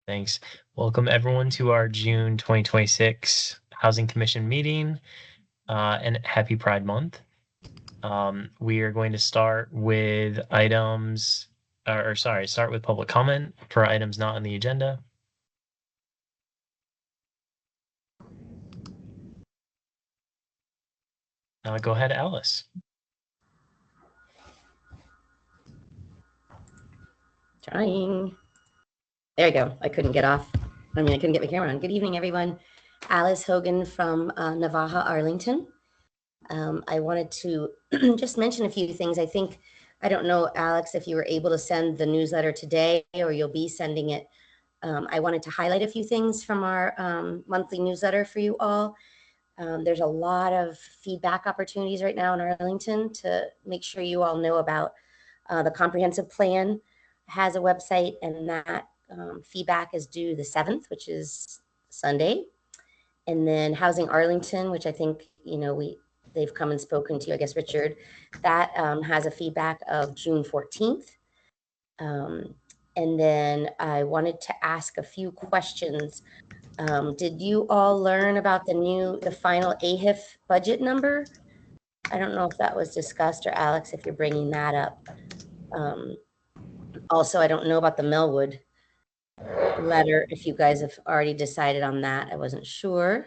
Thanks. Welcome everyone to our June 2026 Housing Commission meeting, and happy Pride Month. We are going to start with items, start with public comment for items not on the agenda. Go ahead, Alice. Trying. There you go. I couldn't get off. I couldn't get my camera on. Good evening, everyone. Alice Hogan from Navajo, Arlington. I wanted to just mention a few things. I don't know, Alex, if you were able to send the newsletter today or you'll be sending it. I wanted to highlight a few things from our monthly newsletter for you all. There's a lot of feedback opportunities right now in Arlington to make sure you all know about the comprehensive plan has a website, and that feedback is due the 7th, which is Sunday. And then Housing Arlington, which I think, they've come and spoken to you, I guess, Richard, that has a feedback of June 14th. And then I wanted to ask a few questions. Did you all learn about the final AHIF budget number? I don't know if that was discussed, or Alex, if you're bringing that up. Also, I don't know about the Melwood letter, if you guys have already decided on that. I wasn't sure.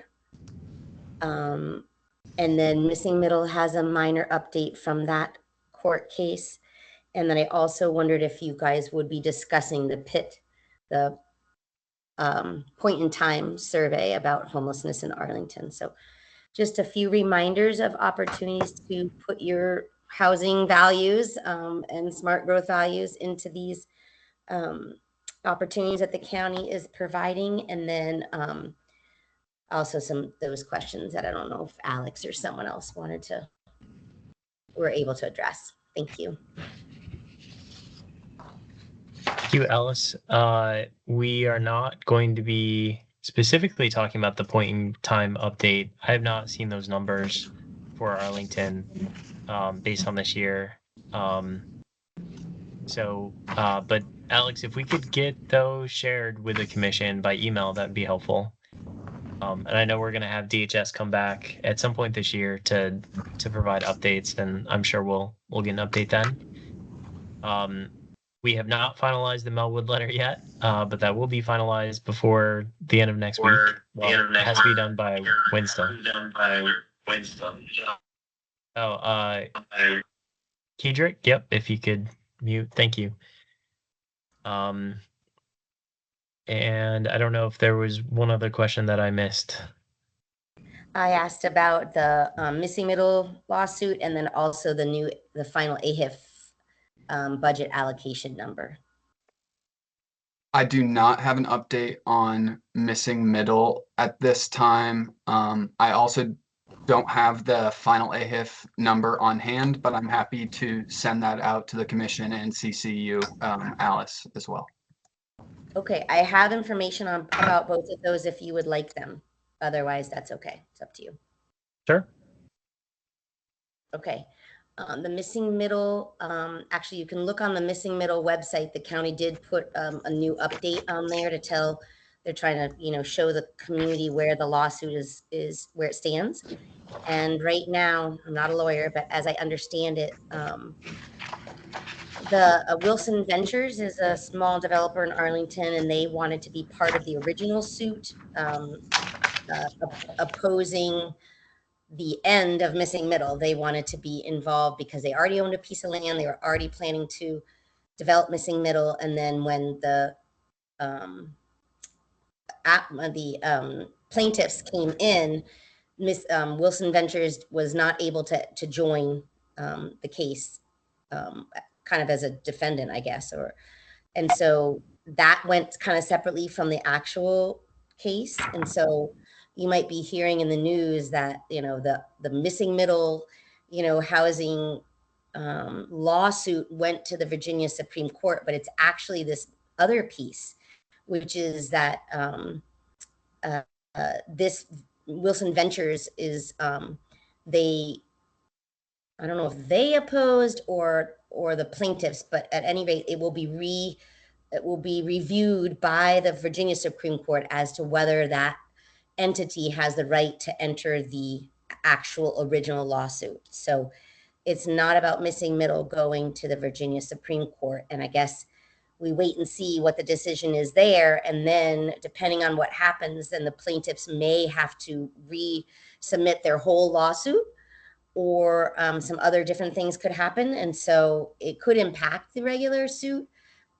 And then Missing Middle has a minor update from that court case. And then I also wondered if you guys would be discussing the PIT, the point in time survey about homelessness in Arlington. So just a few reminders of opportunities to put your housing values and smart growth values into these opportunities that the county is providing. And then also those questions that I don't know if Alex or someone else were able to address. Thank you. Thank you, Alice. We are not going to be specifically talking about the point in time update. I have not seen those numbers for Arlington based on this year. But Alex, if we could get those shared with the commission by email, that'd be helpful. And I know we're going to have DHS come back at some point this year to provide updates, and I'm sure we'll get an update then. We have not finalized the Melwood letter yet, but that will be finalized before the end of next week. Well, it has to be done by Wednesday. Oh, Kedrick, yep, if you could mute, thank you. And I don't know if there was one other question that I missed. I asked about the Missing Middle lawsuit, and then also the final AHIF budget allocation number. I do not have an update on Missing Middle at this time. I also don't have the final AHIF number on hand, but I'm happy to send that out to the commission and CC you, Alice, as well. Okay, I have information about both of those if you would like them. Otherwise, that's okay. It's up to you. Sure. Okay. The Missing Middle, actually, you can look on the Missing Middle website. The county did put a new update on there to they're trying to, show the community where the lawsuit is where it stands. And right now, I'm not a lawyer, but as I understand it, the Wilson Ventures is a small developer in Arlington, and they wanted to be part of the original suit, opposing the end of Missing Middle. They wanted to be involved because they already owned a piece of land. They were already planning to develop Missing Middle. And then when the plaintiffs came in, Wilson Ventures was not able to join the case, kind of as a defendant, I guess. And so that went kind of separately from the actual case. And so you might be hearing in the news that, the Missing Middle, housing lawsuit went to the Virginia Supreme Court, but it's actually this other piece, which is that this Wilson Ventures is, I don't know if they opposed or the plaintiffs, but at any rate, it will be it will be reviewed by the Virginia Supreme Court as to whether that entity has the right to enter the actual original lawsuit. So it's not about missing middle going to the Virginia Supreme Court. And I guess we wait and see what the decision is there. And then depending on what happens, then the plaintiffs may have to resubmit their whole lawsuit, or some other different things could happen. And so it could impact the regular suit,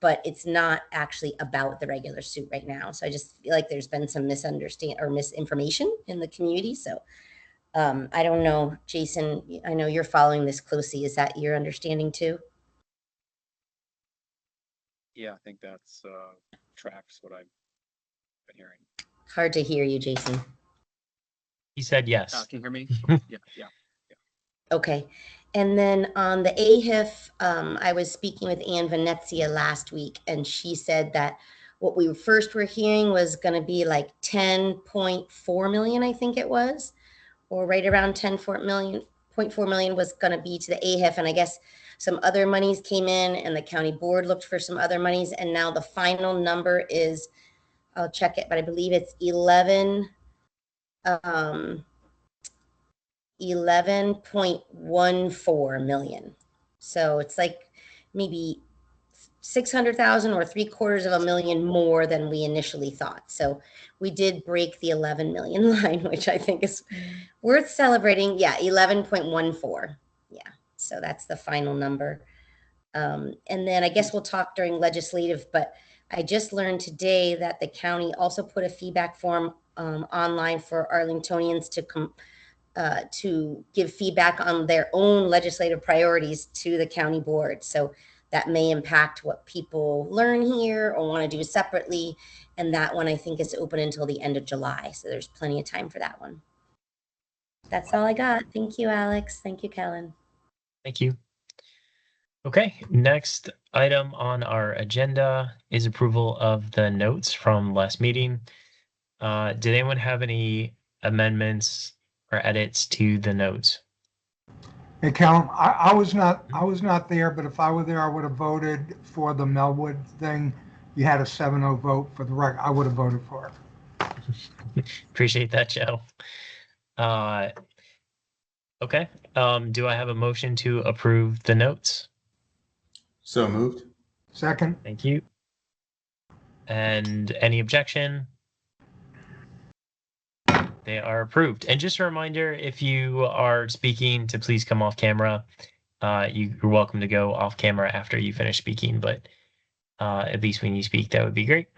but it's not actually about the regular suit right now. So I just feel like there's been some misunderstanding or misinformation in the community. So I don't know, Jason, I know you're following this closely. Is that your understanding too? Yeah, I think that's tracks what I've been hearing. Hard to hear you, Jason. He said yes. Can you hear me? Yeah. Okay. And then on the AHIF, I was speaking with Ann Venezia last week, and she said that what we first were hearing was going to be like 10.4 million, I think it was, or right around 10.4 million was going to be to the AHIF. And I guess some other monies came in, and the county board looked for some other monies. And now the final number is, I'll check it, but I believe it's 11.14 million. So it's like maybe 600,000 or 750,000 more than we initially thought. So we did break the 11 million line, which I think is worth celebrating. Yeah, 11.14. Yeah, so that's the final number. And then I guess we'll talk during legislative, but I just learned today that the county also put a feedback form online for Arlingtonians to give feedback on their own legislative priorities to the county board. So that may impact what people learn here or want to do separately. And that one I think is open until the end of July. So there's plenty of time for that one. That's all I got. Thank you, Alex. Thank you, Kellen. Thank you. Okay, next item on our agenda is approval of the notes from last meeting. Did anyone have any amendments or edits to the notes? Hey, Callum, I was not there, but if I were there, I would have voted for the Melwood thing. You had a 7-0 vote for the record. I would have voted for it. Appreciate that, Joe. Okay. Do I have a motion to approve the notes? So moved. Second. Thank you. And any objection? They are approved. And just a reminder, if you are speaking, to please come off camera. You're welcome to go off camera after you finish speaking, but at least when you speak, that would be great.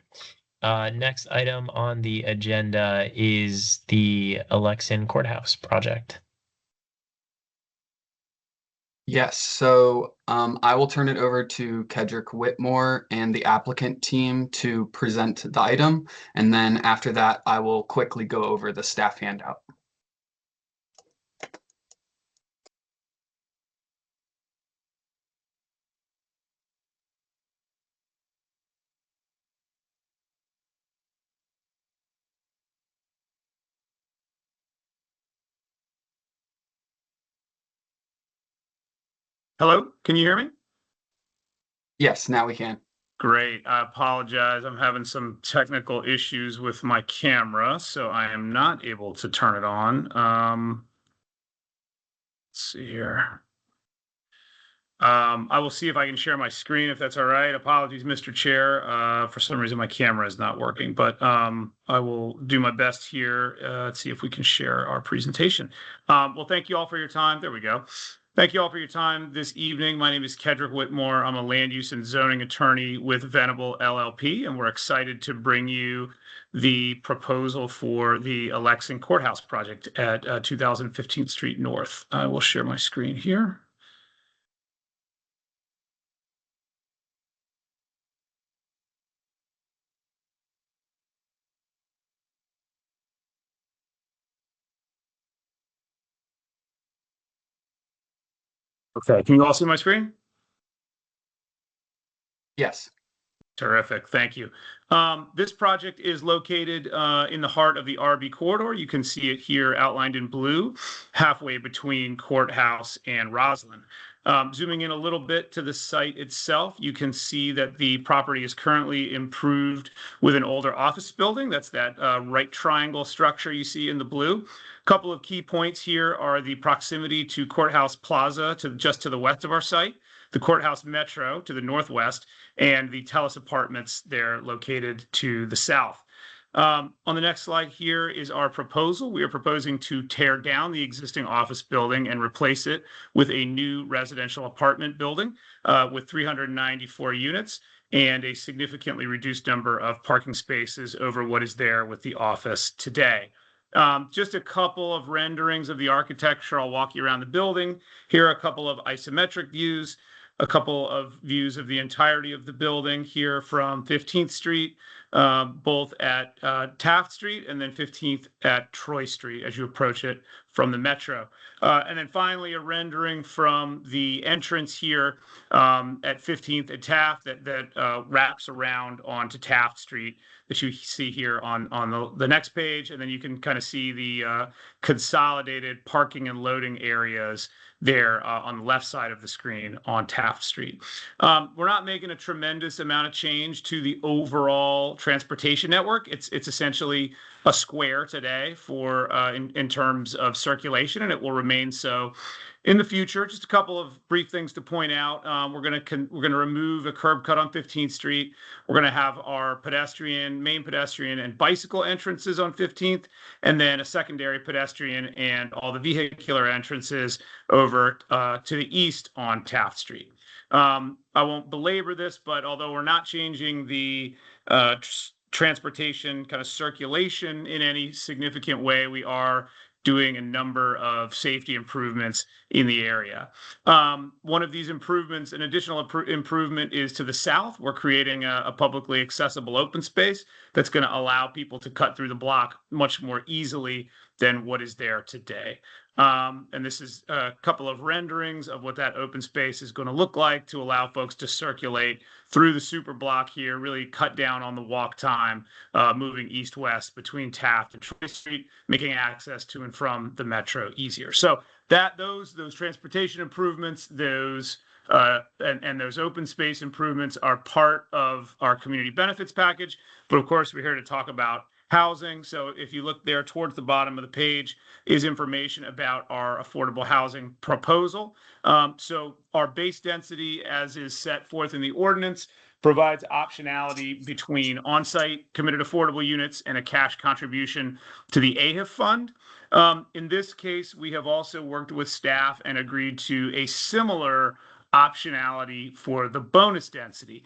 Next item on the agenda is the Arlington Courthouse project. Yes, so I will turn it over to Kedrick Whitmore and the applicant team to present the item, and then after that, I will quickly go over the staff handout. Hello, can you hear me? Yes, now we can. Great. I apologize. I'm having some technical issues with my camera, so I am not able to turn it on. Let's see here. I will see if I can share my screen, if that's all right. Apologies, Mr. Chair. For some reason, my camera is not working, but I will do my best here to see if we can share our presentation. Well, thank you all for your time. There we go. Thank you all for your time this evening. My name is Kedrick Whitmore. I'm a land use and zoning attorney with Venable LLP, and we're excited to bring you the proposal for the Arlington Courthouse project at 2015th Street North. I will share my screen here. Okay, can you all see my screen? Yes. Terrific, thank you. This project is located in the heart of the RB corridor. You can see it here outlined in blue, halfway between Courthouse and Roslyn. Zooming in a little bit to the site itself, you can see that the property is currently improved with an older office building. That's that right triangle structure you see in the blue. A couple of key points here are the proximity to Courthouse Plaza, just to the west of our site, the Courthouse Metro to the northwest, and the Telus Apartments there located to the south. On the next slide here is our proposal. We are proposing to tear down the existing office building and replace it with a new residential apartment building with 394 units and a significantly reduced number of parking spaces over what is there with the office today. Just a couple of renderings of the architecture. I'll walk you around the building. Here are a couple of isometric views, a couple of views of the entirety of the building here from 15th Street, both at Taft Street and then 15th at Troy Street as you approach it from the Metro. And then finally, a rendering from the entrance here at 15th at Taft that wraps around onto Taft Street that you see here on the next page. And then you can kind of see the consolidated parking and loading areas there on the left side of the screen on Taft Street. We're not making a tremendous amount of change to the overall transportation network. It's essentially a square today for in terms of circulation, and it will remain so in the future. Just a couple of brief things to point out. We're going to remove a curb cut on 15th Street. We're going to have our main pedestrian and bicycle entrances on 15th, and then a secondary pedestrian and all the vehicular entrances over to the east on Taft Street. I won't belabor this, but although we're not changing the transportation kind of circulation in any significant way, we are doing a number of safety improvements in the area. One of these improvements, an additional improvement, is to the south. We're creating a publicly accessible open space that's going to allow people to cut through the block much more easily than what is there today. And this is a couple of renderings of what that open space is going to look like to allow folks to circulate through the super block here, really cut down on the walk time, moving east-west between Taft and Troy Street, making access to and from the Metro easier. So those transportation improvements, those open space improvements are part of our community benefits package. But of course, we're here to talk about housing. So if you look there towards the bottom of the page is information about our affordable housing proposal. So our base density, as is set forth in the ordinance, provides optionality between on-site committed affordable units and a cash contribution to the AHIF fund. In this case, we have also worked with staff and agreed to a similar optionality for the bonus density.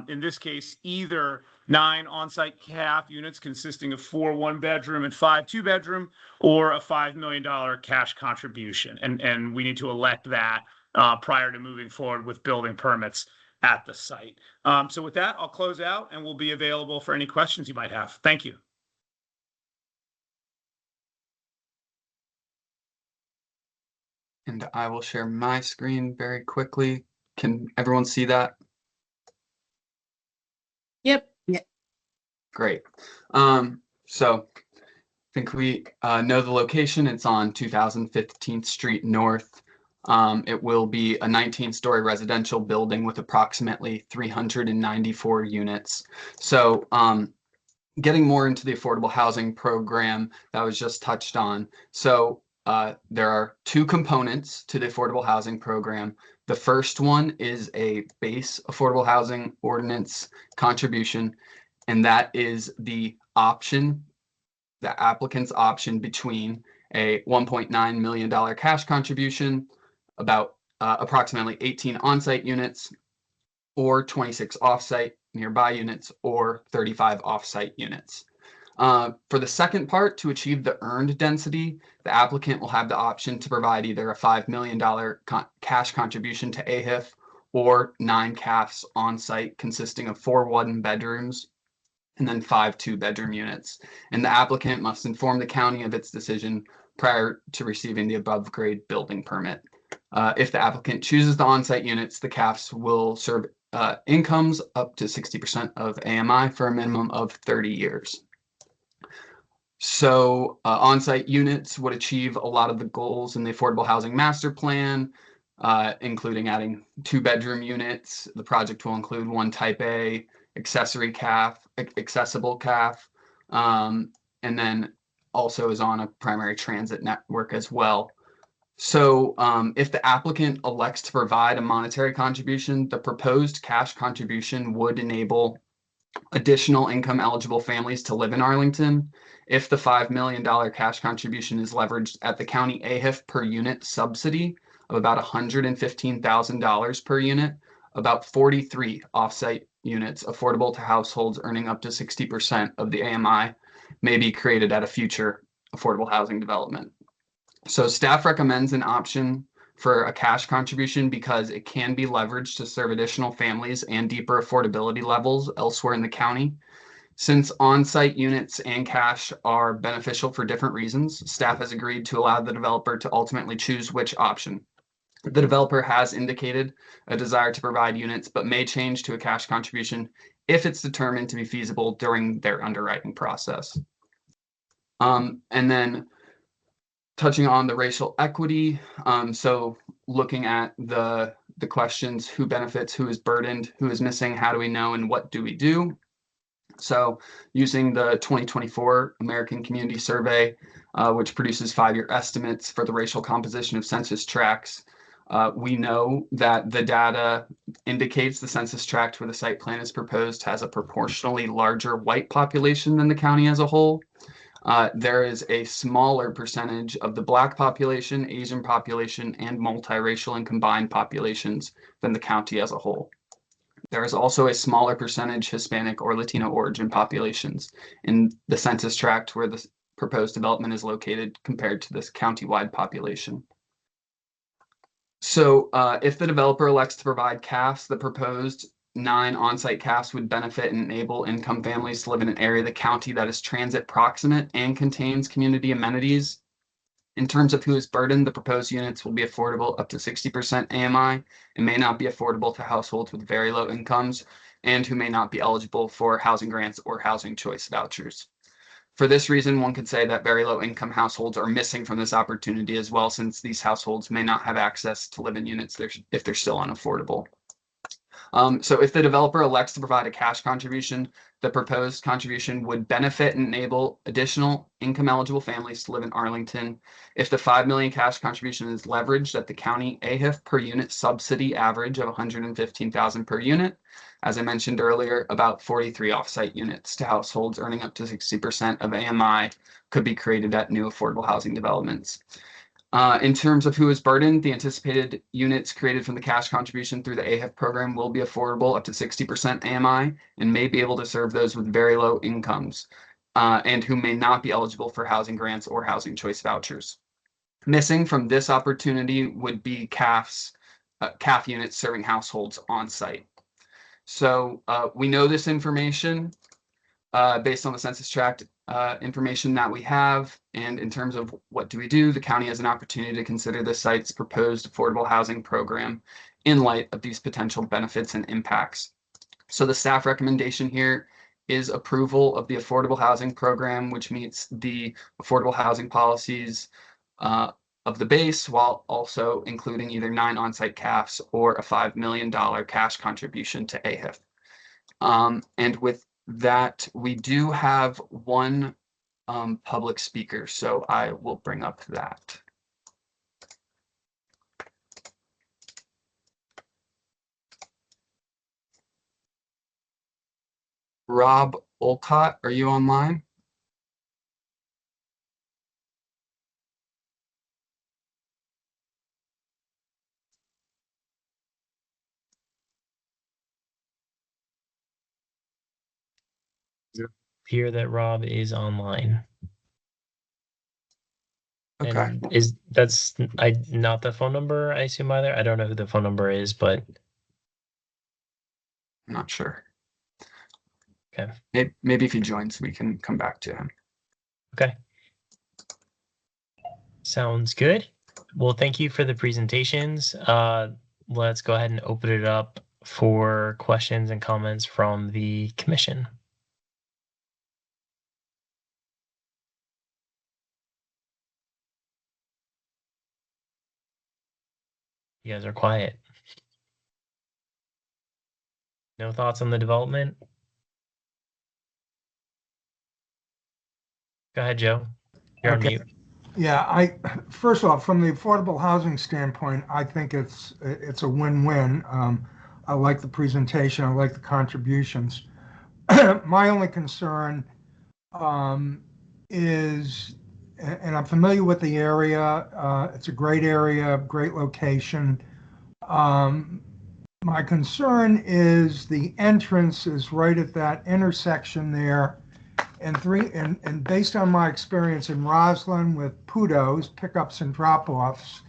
In this case, either 9 on-site CAF units consisting of 4 one-bedroom and 5 two-bedroom, or a $5 million cash contribution. And we need to elect that prior to moving forward with building permits at the site. So with that, I'll close out and we'll be available for any questions you might have. Thank you. And I will share my screen very quickly. Can everyone see that? Yep. Yeah. Great. So I think we know the location. It's on 2015th Street North. It will be a 19-story residential building with approximately 394 units. So getting more into the affordable housing program that was just touched on. So there are 2 components to the affordable housing program. The first one is a base affordable housing ordinance contribution, and that is the option, the applicant's option between a $1.9 million cash contribution, about approximately 18 on-site units, or 26 off-site nearby units, or 35 off-site units. For the second part, to achieve the earned density, the applicant will have the option to provide either a $5 million cash contribution to AHIF or 9 CAFs on site consisting of 4 one-bedrooms and then 5 two-bedroom units. And the applicant must inform the county of its decision prior to receiving the above-grade building permit. If the applicant chooses the on-site units, the CAFs will serve incomes up to 60% of AMI for a minimum of 30 years. So on-site units would achieve a lot of the goals in the Affordable Housing Master Plan. including adding 2-bedroom units. The project will include 1 Type A accessory accessible CAF, and then also is on a primary transit network as well. So if the applicant elects to provide a monetary contribution, the proposed cash contribution would enable additional income eligible families to live in Arlington. If the $5 million cash contribution is leveraged at the county AHIF per unit subsidy of about $115,000 per unit, about 43 offsite units affordable to households earning up to 60% of the AMI may be created at a future affordable housing development. So staff recommends an option for a cash contribution because it can be leveraged to serve additional families and deeper affordability levels elsewhere in the county. Since on-site units and cash are beneficial for different reasons, staff has agreed to allow the developer to ultimately choose which option. The developer has indicated a desire to provide units, but may change to a cash contribution if it's determined to be feasible during their underwriting process. And then touching on the racial equity, so looking at the questions, who benefits, who is burdened, who is missing, how do we know, and what do we do? So using the 2024 American Community Survey, which produces 5-year estimates for the racial composition of census tracts, we know that the data indicates the census tract where the site plan is proposed has a proportionally larger white population than the county as a whole. There is a smaller percentage of the Black population, Asian population, and multiracial and combined populations than the county as a whole. There is also a smaller percentage Hispanic or Latino origin populations in the census tract where the proposed development is located compared to this county-wide population. So if the developer elects to provide CAFs, the proposed 9 on-site CAFs would benefit and enable income families to live in an area of the county that is transit proximate and contains community amenities. In terms of who is burdened, the proposed units will be affordable up to 60% AMI and may not be affordable to households with very low incomes and who may not be eligible for housing grants or housing choice vouchers. For this reason, one could say that very low income households are missing from this opportunity as well, since these households may not have access to live in units if they're still unaffordable. So if the developer elects to provide a cash contribution, the proposed contribution would benefit and enable additional income eligible families to live in Arlington. If the $5 million cash contribution is leveraged at the county AHIF per unit subsidy average of $115,000 per unit, as I mentioned earlier, about 43 offsite units to households earning up to 60% of AMI could be created at new affordable housing developments. In terms of who is burdened, the anticipated units created from the cash contribution through the AHIF program will be affordable up to 60% AMI and may be able to serve those with very low incomes and who may not be eligible for housing grants or housing choice vouchers. Missing from this opportunity would be CAF units serving households on site. So we know this information based on the census tract information that we have, and in terms of what do we do, the county has an opportunity to consider the site's proposed affordable housing program in light of these potential benefits and impacts. So the staff recommendation here is approval of the affordable housing program, which meets the affordable housing policies of the base, while also including either 9 on-site CAFs or a $5 million cash contribution to AHIF. And with that, we do have one public speaker, so I will bring up that. Rob Olcott, are you online? Hear that Rob is online. Okay. And that's not the phone number, I assume, either? I don't know who the phone number is, but I'm not sure. okay. Maybe if he joins, we can come back to him. Okay. Sounds good. Well, thank you for the presentations. Let's go ahead and open it up for questions and comments from the commission. You guys are quiet. No thoughts on the development? Go ahead, Joe. You're on Okay. mute. Yeah, first of all, from the affordable housing standpoint, I think it's a win-win. I like the presentation. I like the contributions. My only concern is, and I'm familiar with the area. It's a great area, great location. My concern is the entrance is right at that intersection there. And based on my experience in Roslyn with PUDOs, pickups and drop-offs,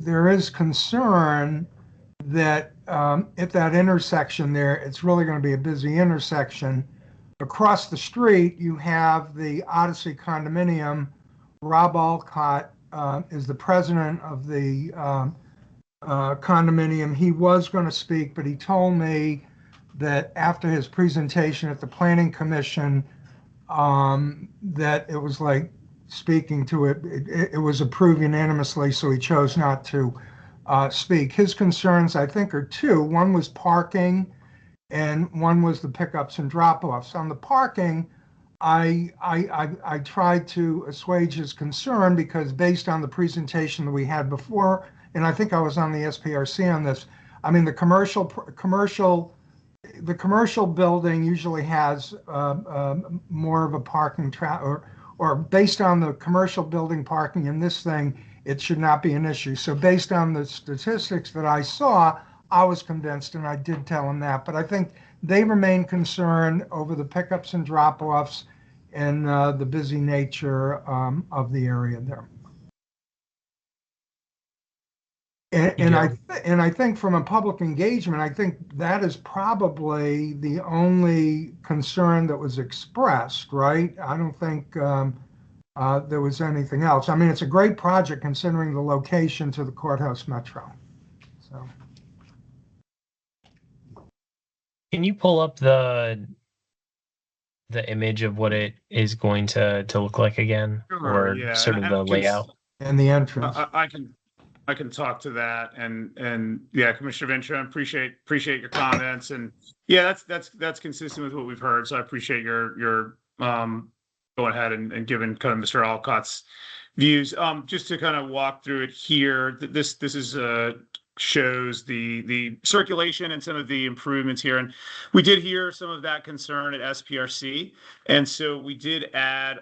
there is concern that at that intersection there, it's really going to be a busy intersection. Across the street, you have the Odyssey condominium. Rob Alcott is the president of the condominium. He was going to speak, but he told me that after his presentation at the Planning Commission, that it was like speaking to it. It was approved unanimously, so he chose not to speak. His concerns, I think, are two. One was parking, and one was the pickups and drop-offs. On the parking, I tried to assuage his concern because based on the presentation that we had before, and I think I was on the SPRC on this. I mean, the commercial building usually has more of a parking or based on the commercial building parking in this thing, it should not be an issue. So based on the statistics that I saw, I was convinced, and I did tell him that. But I think they remain concerned over the pickups and drop-offs and the busy nature of the area there. And I think from a public engagement, I think that is probably the only concern that was expressed, right? I don't think there was anything else. I mean, it's a great project considering the location to the courthouse metro. So, Can you pull up the image of what it is going to look like again, Sure, or yeah. sort of the layout? and the entrance. I can talk to that, and yeah, Commissioner Ventura, appreciate your comments, and yeah, that's consistent with what we've heard. So I appreciate your going ahead and giving kind of Mr. Alcott's views. Just to kind of walk through it here, this is shows the circulation and some of the improvements here, and we did hear some of that concern at SPRC, and so we did add.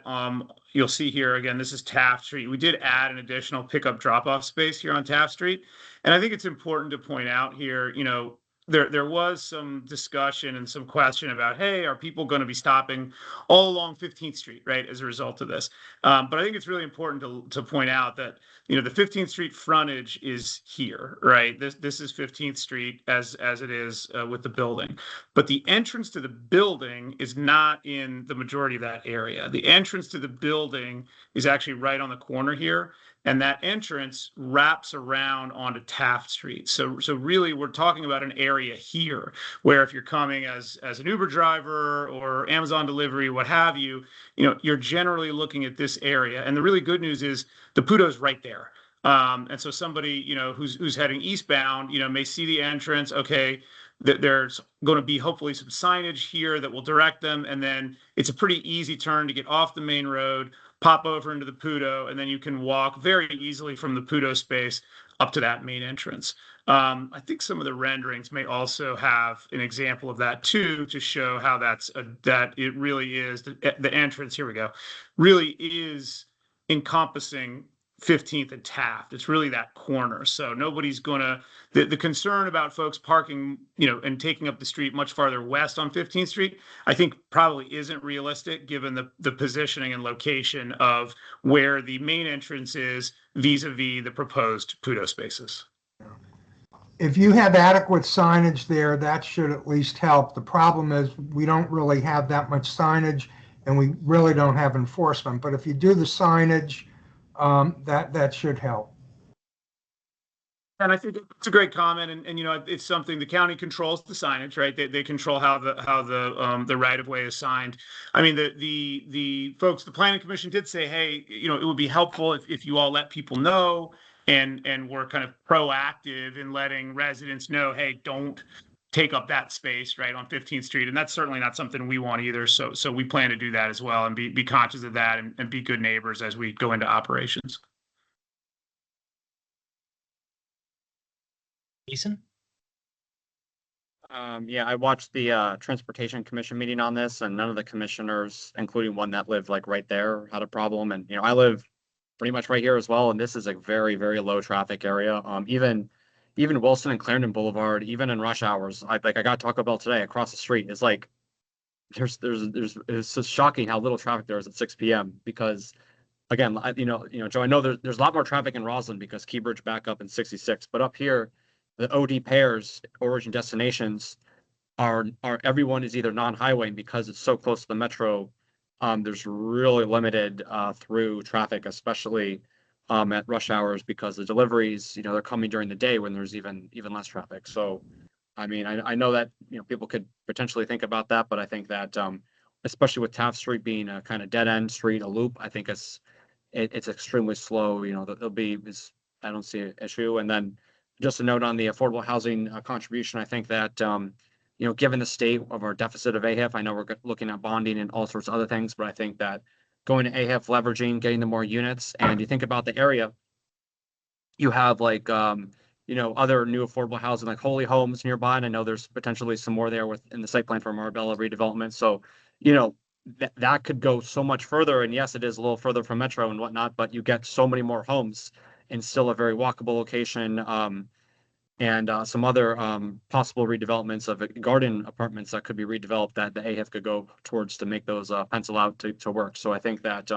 You'll see here again, this is Taft Street. We did add an additional pickup drop-off space here on Taft Street, and I think it's important to point out here, you know, there was some discussion and some question about, hey, are people going to be stopping all along 15th Street, right, as a result of this? But I think it's really important to point out that, you know, the 15th Street frontage is here, right? This is 15th Street as it is with the building. But the entrance to the building is not in the majority of that area. The entrance to the building is actually right on the corner here. And that entrance wraps around onto Taft Street. So really, we're talking about an area here where if you're coming as an Uber driver or Amazon delivery, what have you, you know, you're generally looking at this area. And the really good news is the PUDO's right there. And so somebody, you know, who's heading eastbound, you know, may see the entrance. Okay, there's going to be hopefully some signage here that will direct them. And then it's a pretty easy turn to get off the main road, pop over into the PUDO, and then you can walk very easily from the PUDO space up to that main entrance. I think some of the renderings may also have an example of that too, to show how that it really is the entrance. Here we go. Really is encompassing 15th and Taft. It's really that corner. So nobody's gonna, the concern about folks parking, you know, and taking up the street much farther west on 15th Street, I think probably isn't realistic given the positioning and location of where the main entrance is vis-a-vis the proposed PUDO spaces. If you have adequate signage there, that should at least help. The problem is we don't really have that much signage and we really don't have enforcement. But if you do the signage, that should help. And I think it's a great comment, and you know, it's something the county controls the signage, right? They control how the right of way is signed. I mean, the folks, the planning commission did say, hey, you know, it would be helpful if you all let people know and we're kind of proactive in letting residents know, hey, don't take up that space right on 15th Street. And that's certainly not something we want either. So we plan to do that as well and be conscious of that and be good neighbors as we go into operations. Jason? Yeah, I watched the Transportation Commission meeting on this, and none of the commissioners, including one that lived like right there, had a problem. And I live pretty much right here as well, and this is a very, very low traffic area. Even Wilson and Clarendon Boulevard, even in rush hours, I got Taco Bell today across the street. It's like it's just shocking how little traffic there is at 6 p.m. because again, Joe, I know there's a lot more traffic in Roslyn because Keybridge back up in 66, but up here, the OD pairs, origin destinations, are everyone is either non-highway, and because it's so close to the metro, there's really limited through traffic, especially at rush hours, because the deliveries, they're coming during the day when there's even less traffic. So, I mean, I know that people could potentially think about that, but I think that especially with Taft Street being a kind of dead end street, a loop, I think it's extremely slow. I don't see an issue. And then just a note on the affordable housing contribution, I think that, given the state of our deficit of AHIF, I know we're looking at bonding and all sorts of other things, but I think that going to AHIF, leveraging, getting the more units, and you think about the area, you have like, other new affordable housing like Holy Homes nearby, and I know there's potentially some more there in the site plan for Marbella redevelopment. So, that could go so much further. And yes, it is a little further from Metro and whatnot, but you get so many more homes in still a very walkable location, and some other possible redevelopments of garden apartments that could be redeveloped that the AHIF could go towards to make those pencil out to work. So I think that,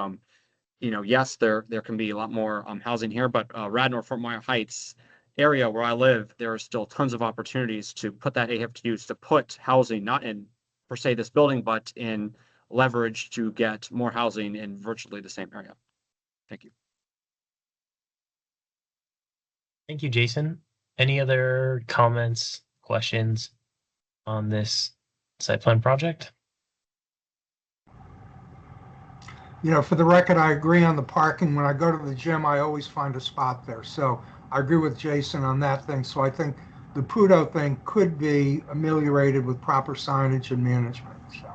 yes, there can be a lot more housing here, but Radnor, Fort Myers Heights area where I live, there are still tons of opportunities to put that AHIF to use, to put housing, not in per se this building, but in leverage to get more housing in virtually the same area. Thank you. Thank you, Jason. Any other comments, questions on this site plan project? For the record, I agree on the parking. When I go to the gym, I always find a spot there. So I agree with Jason on that thing. So I think the Pudo thing could be ameliorated with proper signage and management. So.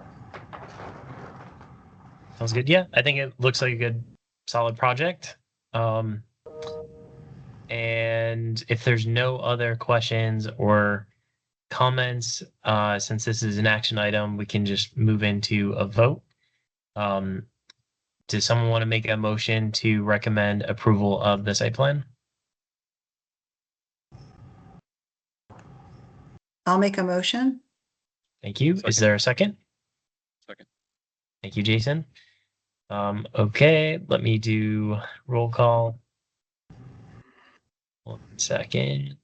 Sounds good. Yeah, I think it looks like a good, solid project. And if there's no other questions or comments, since this is an action item, we can just move into a vote. Does someone want to make a motion to recommend approval of the site plan? I'll make a motion. Thank you. Second. Is there a second? Second. Thank you, Jason. Okay, let me do roll call. 1 second.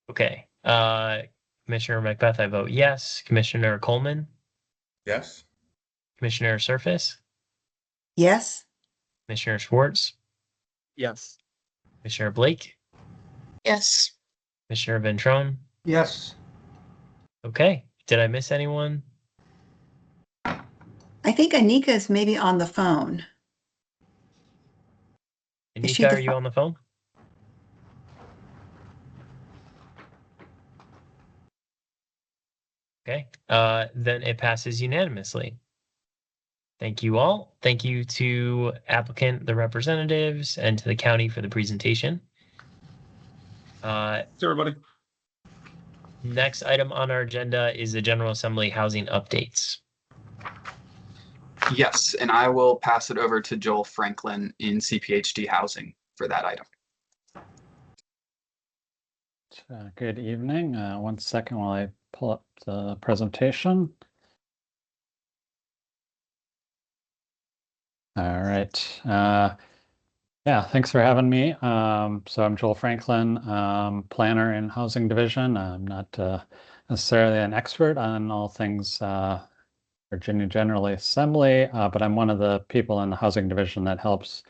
Okay. Commissioner Macbeth, I vote yes. Commissioner Coleman, Yes. Commissioner Surface, Yes. Commissioner Schwartz, Yes. Commissioner Blake, Yes. Commissioner Ventrone. Yes. Okay. Did I miss anyone? I think Anika is maybe on the phone. Is she Anika, the are you on the phone? Okay. Then it passes unanimously. Thank you all. Thank you to applicant, the representatives, and to the county for the presentation. Thanks, everybody. Next item on our agenda is the General Assembly housing updates. Yes, and I will pass it over to Joel Franklin in CPHD Housing for that item. Good evening. 1 second while I pull up the presentation. All right. Yeah, thanks for having me. So I'm Joel Franklin, planner in Housing Division. I'm not necessarily an expert on all things Virginia General Assembly, but I'm one of the people in the Housing Division that helps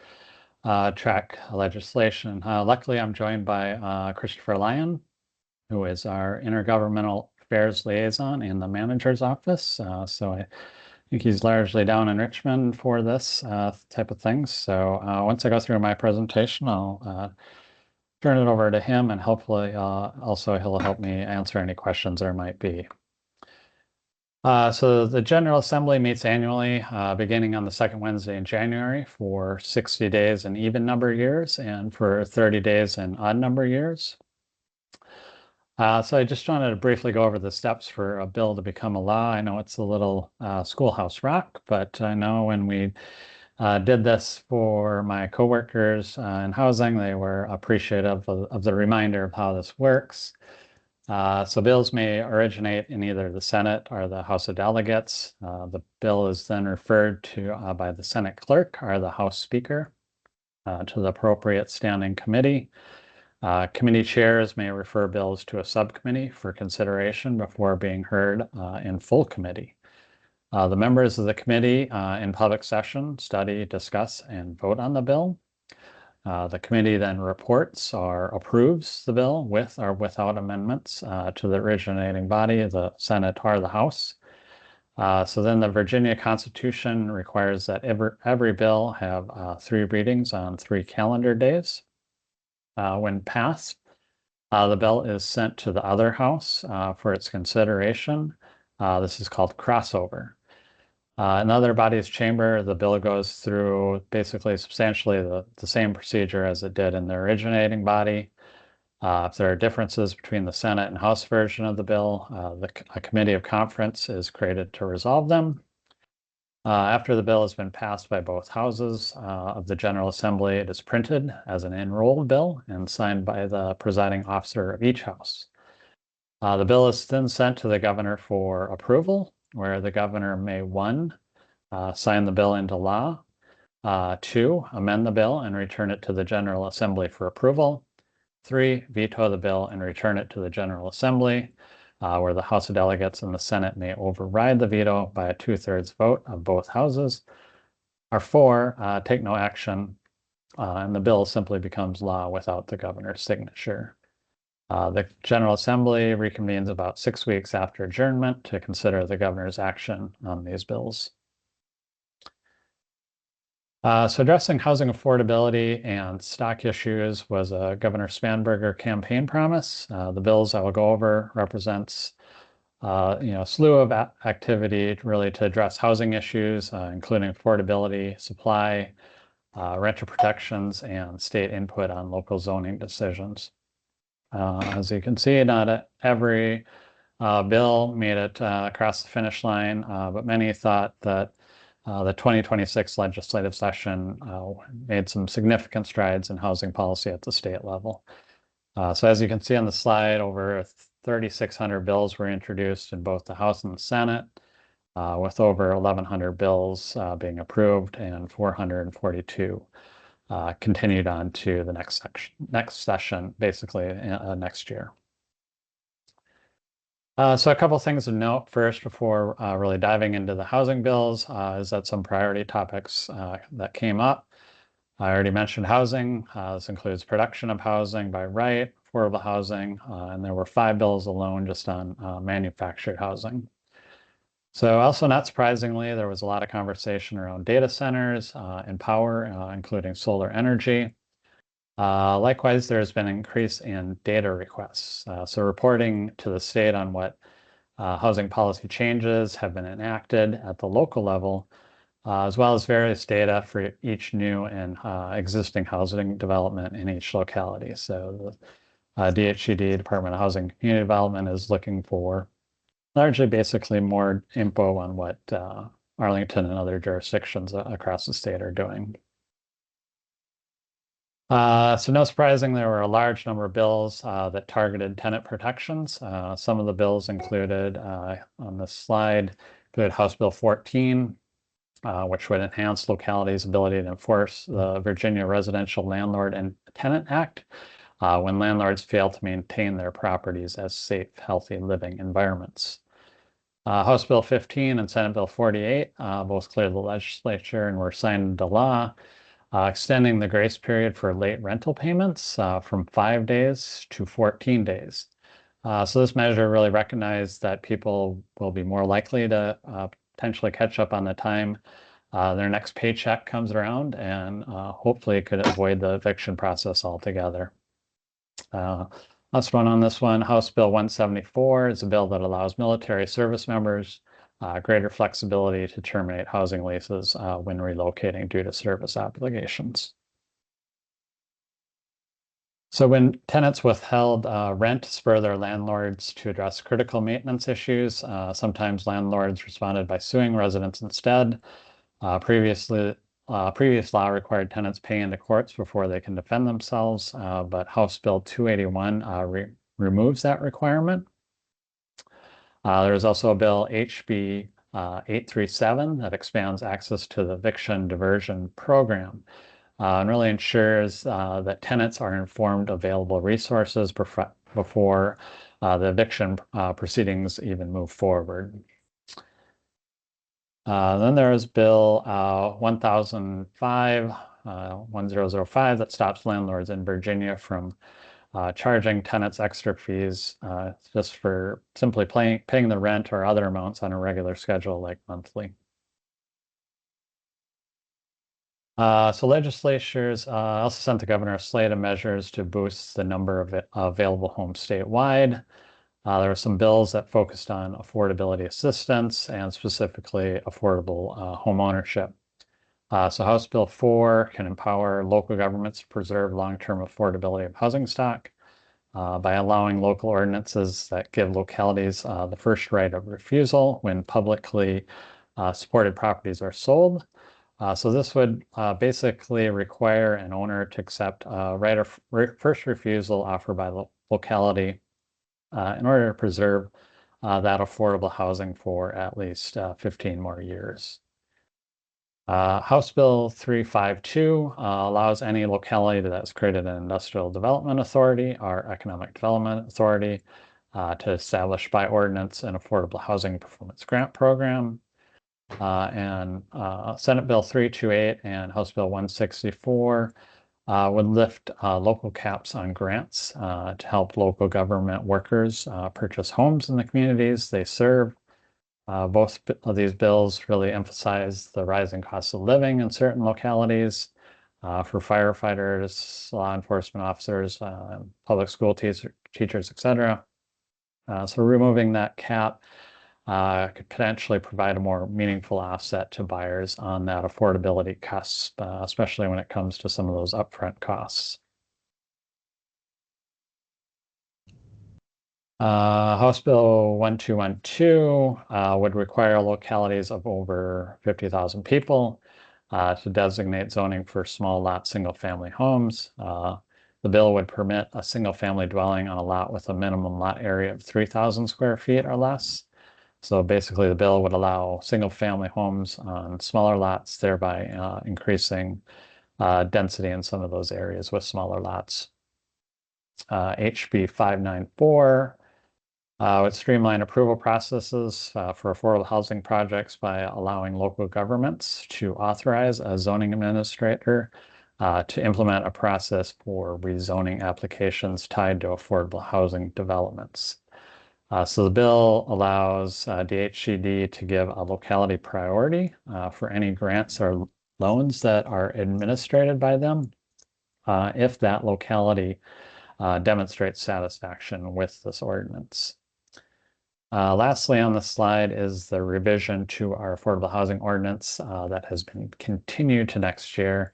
track legislation. Luckily, I'm joined by Christopher Lyon, who is our intergovernmental affairs liaison in the manager's office. So I think he's largely down in Richmond for this type of things. So once I go through my presentation, I'll turn it over to him, and hopefully also he'll help me answer any questions there might be. So the General Assembly meets annually, beginning on the second Wednesday in January for 60 days in even number years and for 30 days in odd number years. So I just wanted to briefly go over the steps for a bill to become a law. I know it's a little schoolhouse rock, but I know when we did this for my coworkers in housing, they were appreciative of the reminder of how this works. So bills may originate in either the Senate or the House of Delegates. The bill is then referred to by the Senate clerk or the House Speaker to the appropriate standing committee. Committee chairs may refer bills to a subcommittee for consideration before being heard in full committee. The members of the committee in public session study, discuss, and vote on the bill. The committee then reports or approves the bill with or without amendments to the originating body, the Senate or the House. So then the Virginia Constitution requires that every bill have 3 readings on 3 calendar days. When passed, the bill is sent to the other house for its consideration. This is called crossover. In other body's chamber, the bill goes through basically substantially the same procedure as it did in the originating body. If there are differences between the Senate and House version of the bill, a committee of conference is created to resolve them. After the bill has been passed by both houses of the General Assembly, it is printed as an enrolled bill and signed by the presiding officer of each house. The bill is then sent to the governor for approval, where the governor may 1, sign the bill into law, 2, amend the bill and return it to the General Assembly for approval, 3, veto the bill and return it to the General Assembly, where the House of Delegates and the Senate may override the veto by a 2/3 vote of both houses, or 4, take no action, and the bill simply becomes law without the governor's signature. The General Assembly reconvenes about 6 weeks after adjournment to consider the governor's action on these bills. So addressing housing affordability and stock issues was a Governor Spanberger campaign promise. The bills I will go over represents a slew of activity really to address housing issues, including affordability, supply, renter protections, and state input on local zoning decisions. As you can see, not every bill made it across the finish line, but many thought that the 2026 legislative session made some significant strides in housing policy at the state level. So as you can see on the slide, over 3,600 bills were introduced in both the House and the Senate, with over 1,100 bills being approved and 442 continued on to the next session, basically next year. So a couple things to note first before really diving into the housing bills is that some priority topics that came up. I already mentioned housing. This includes production of housing by right, affordable housing, and there were 5 bills alone just on manufactured housing. So also not surprisingly, there was a lot of conversation around data centers and power, including solar energy. Likewise, there's been an increase in data requests. So reporting to the state on what housing policy changes have been enacted at the local level, as well as various data for each new and existing housing development in each locality. So the DHCD, Department of Housing and Community Development, is looking for largely basically more info on what Arlington and other jurisdictions across the state are doing. So no surprising, there were a large number of bills that targeted tenant protections. Some of the bills included on this slide included House Bill 14, which would enhance localities' ability to enforce the Virginia Residential Landlord and Tenant Act when landlords fail to maintain their properties as safe, healthy living environments. House Bill 15 and Senate Bill 48 both cleared the legislature and were signed into law. extending the grace period for late rental payments from 5 days to 14 days. So this measure really recognized that people will be more likely to potentially catch up on the time their next paycheck comes around, and hopefully could avoid the eviction process altogether. Last one on this one, House Bill 174 is a bill that allows military service members greater flexibility to terminate housing leases when relocating due to service obligations. So when tenants withheld rent to spur their landlords to address critical maintenance issues, sometimes landlords responded by suing residents instead. Previous law required tenants pay into courts before they can defend themselves, but House Bill 281 removes that requirement. There is also a bill, HB 837, that expands access to the eviction diversion program and really ensures that tenants are informed of available resources before the eviction proceedings even move forward. Then there is Bill 1005 that stops landlords in Virginia from charging tenants extra fees just for simply paying the rent or other amounts on a regular schedule like monthly. So legislatures also sent the governor a slate of measures to boost the number of available homes statewide. There were some bills that focused on affordability assistance and specifically affordable home ownership. So House Bill 4 can empower local governments to preserve long-term affordability of housing stock by allowing local ordinances that give localities the first right of refusal when publicly supported properties are sold. So this would basically require an owner to accept a right of first refusal offered by the locality in order to preserve that affordable housing for at least 15 more years. House Bill 352 allows any locality that has created an industrial development authority or economic development authority to establish by ordinance an affordable housing performance grant program. And Senate Bill 328 and House Bill 164 would lift local caps on grants to help local government workers purchase homes in the communities they serve. Both of these bills really emphasize the rising cost of living in certain localities for firefighters, law enforcement officers, public school teachers, etc. So removing that cap could potentially provide a more meaningful offset to buyers on that affordability cusp, especially when it comes to some of those upfront costs. House Bill 1212 would require localities of over 50,000 people to designate zoning for small lot single-family homes. The bill would permit a single-family dwelling on a lot with a minimum lot area of 3,000 square feet or less. So basically, the bill would allow single-family homes on smaller lots, thereby increasing density in some of those areas with smaller lots. HB 594 would streamline approval processes for affordable housing projects by allowing local governments to authorize a zoning administrator to implement a process for rezoning applications tied to affordable housing developments. So the bill allows DHCD to give a locality priority for any grants or loans that are administered by them if that locality demonstrates satisfaction with this ordinance. Lastly on the slide is the revision to our affordable housing ordinance that has been continued to next year.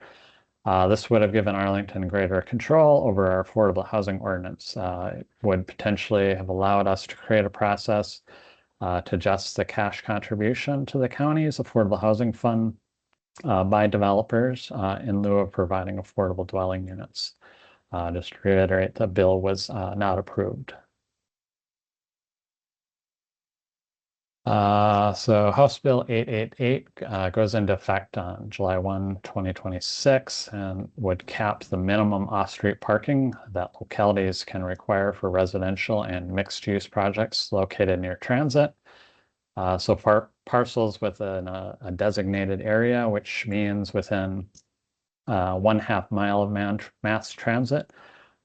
This would have given Arlington greater control over our affordable housing ordinance. It would potentially have allowed us to create a process to adjust the cash contribution to the county's affordable housing fund by developers in lieu of providing affordable dwelling units. Just to reiterate, the bill was not approved. So House Bill 888 goes into effect on July 1, 2026 and would cap the minimum off-street parking that localities can require for residential and mixed-use projects located near transit. So parcels within a designated area, which means within 1/2 mile of mass transit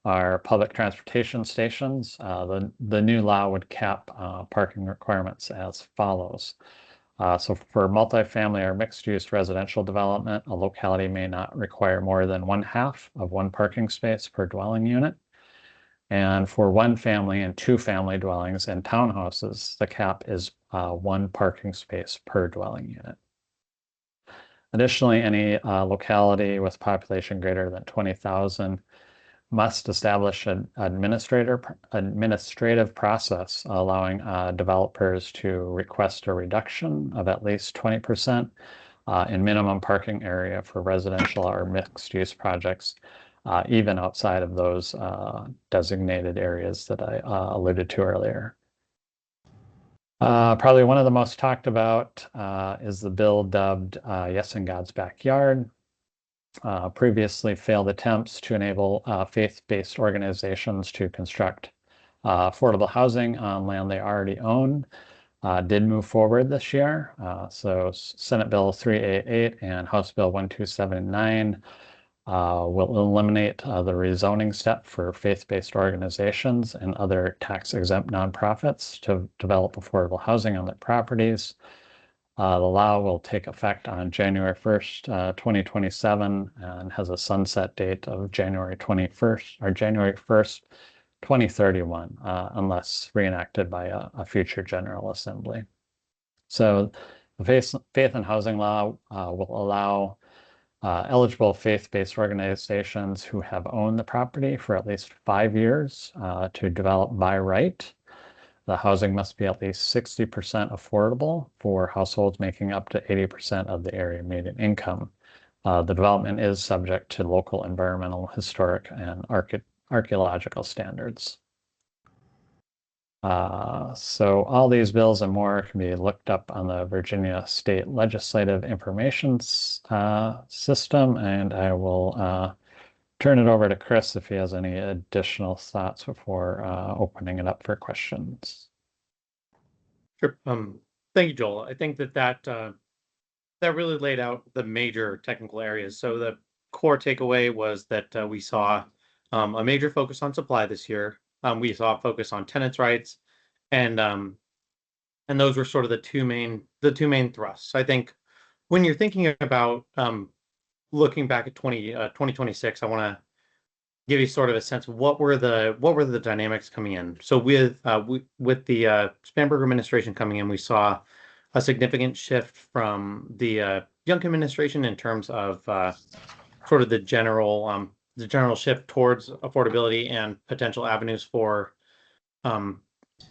are public transportation stations. The new law would cap parking requirements as follows. So for multifamily or mixed-use residential development, a locality may not require more than 1/2 of one parking space per dwelling unit. And for one family and two family dwellings and townhouses, the cap is one parking space per dwelling unit. Additionally, any locality with population greater than 20,000 must establish an administrative process allowing developers to request a reduction of at least 20% in minimum parking area for residential or mixed-use projects, even outside of those designated areas that I alluded to earlier. Probably one of the most talked about is the bill dubbed Yes in God's Backyard. Previously failed attempts to enable faith-based organizations to construct affordable housing on land they already own did move forward this year. So Senate Bill 388 and House Bill 1279 will eliminate the rezoning step for faith-based organizations and other tax-exempt nonprofits to develop affordable housing on their properties. The law will take effect on January 1st, 2027 and has a sunset date of January 21st or January 1st, 2031, unless reenacted by a future General Assembly. So the faith and housing law will allow eligible faith-based organizations who have owned the property for at least 5 years to develop by right. The housing must be at least 60% affordable for households making up to 80% of the area median income. The development is subject to local environmental, historic, and archaeological standards. So all these bills and more can be looked up on the Virginia State Legislative Information System, and I will turn it over to Chris if he has any additional thoughts before opening it up for questions. Sure. Thank you, Joel. I think that really laid out the major technical areas. So the core takeaway was that we saw a major focus on supply this year. We saw a focus on tenants' rights, and those were sort of the two main thrusts. I think when you're thinking about looking back at 2026, I want to give you sort of a sense of what were the dynamics coming in. So with the Spanberger administration coming in, we saw a significant shift from the Young administration in terms of sort of the general shift towards affordability and potential avenues for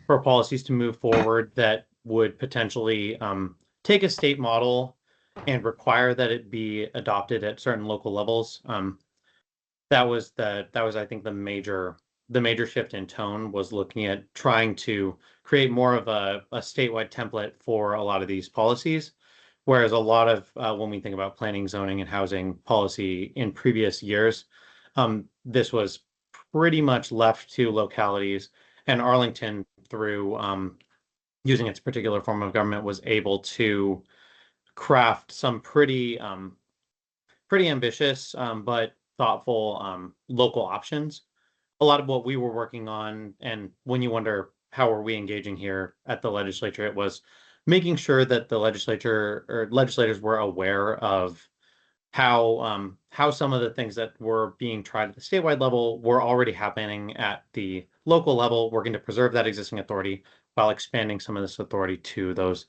policies to move forward that would potentially take a state model and require that it be adopted at certain local levels. That was I think the major shift in tone was looking at trying to create more of a statewide template for a lot of these policies. Whereas a lot of when we think about planning, zoning, and housing policy in previous years, this was pretty much left to localities, and Arlington, through using its particular form of government, was able to craft some pretty ambitious but thoughtful local options. A lot of what we were working on, and when you wonder how are we engaging here at the legislature, it was making sure that the legislature or legislators were aware of how some of the things that were being tried at the statewide level were already happening at the local level. We're going to preserve that existing authority while expanding some of this authority to those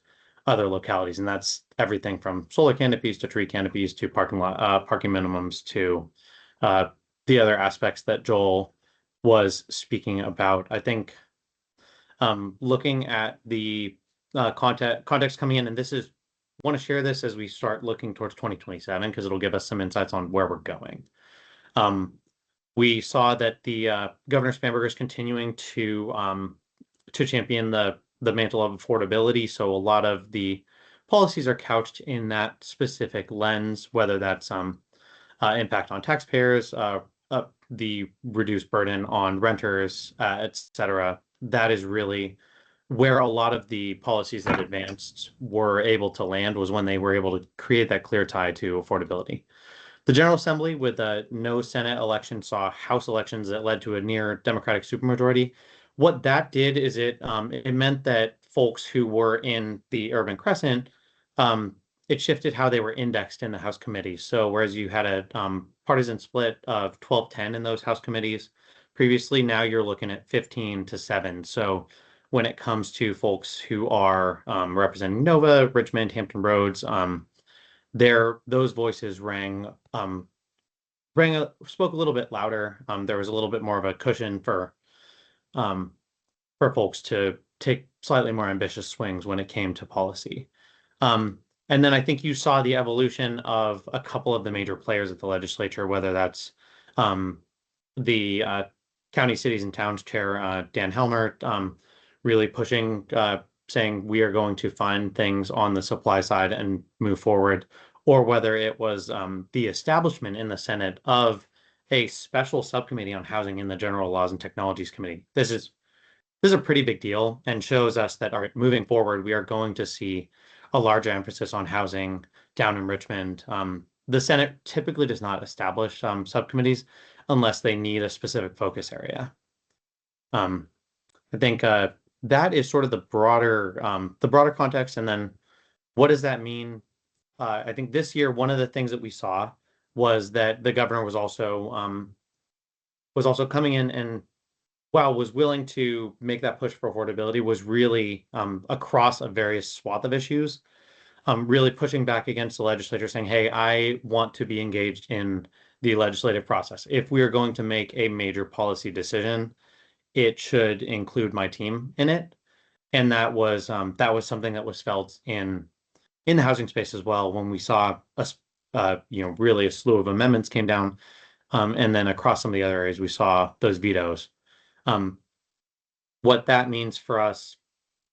other localities, and that's everything from solar canopies to tree canopies to parking minimums to the other aspects that Joel was speaking about. I think looking at the context coming in, and want to share this as we start looking towards 2027 because it'll give us some insights on where we're going. We saw that the Governor Spanberger is continuing to champion the mantle of affordability. So a lot of the policies are couched in that specific lens, whether that's impact on taxpayers, the reduced burden on renters, et cetera. That is really where a lot of the policies that advanced were able to land, was when they were able to create that clear tie to affordability. The General Assembly, with no Senate election, saw House elections that led to a near Democratic supermajority. What that did is it meant that folks who were in the urban crescent, it shifted how they were indexed in the House committees. So whereas you had a partisan split of 12-10 in those House committees previously, now you're looking at 15-7. So when it comes to folks who are representing Nova, Richmond, Hampton Roads, those voices spoke a little bit louder. There was a little bit more of a cushion for folks to take slightly more ambitious swings when it came to policy. And then I think you saw the evolution of a couple of the major players at the legislature, whether that's the County, Cities, and Towns Chair, Dan Helmer, really pushing, saying we are going to find things on the supply side and move forward, or whether it was the establishment in the Senate of a special subcommittee on housing in the General Laws and Technologies Committee. This is a pretty big deal and shows us that, all right, moving forward, we are going to see a larger emphasis on housing down in Richmond. The Senate typically does not establish subcommittees unless they need a specific focus area. I think that is sort of the broader context. And then what does that mean? I think this year, one of the things that we saw was that the governor was also coming in and, while was willing to make that push for affordability, was really across a various swath of issues, really pushing back against the legislature, saying, hey, I want to be engaged in the legislative process. If we are going to make a major policy decision, it should include my team in it. And that was something that was felt in the housing space as well, when we saw really a slew of amendments came down, and then across some of the other areas we saw those vetoes. What that means for us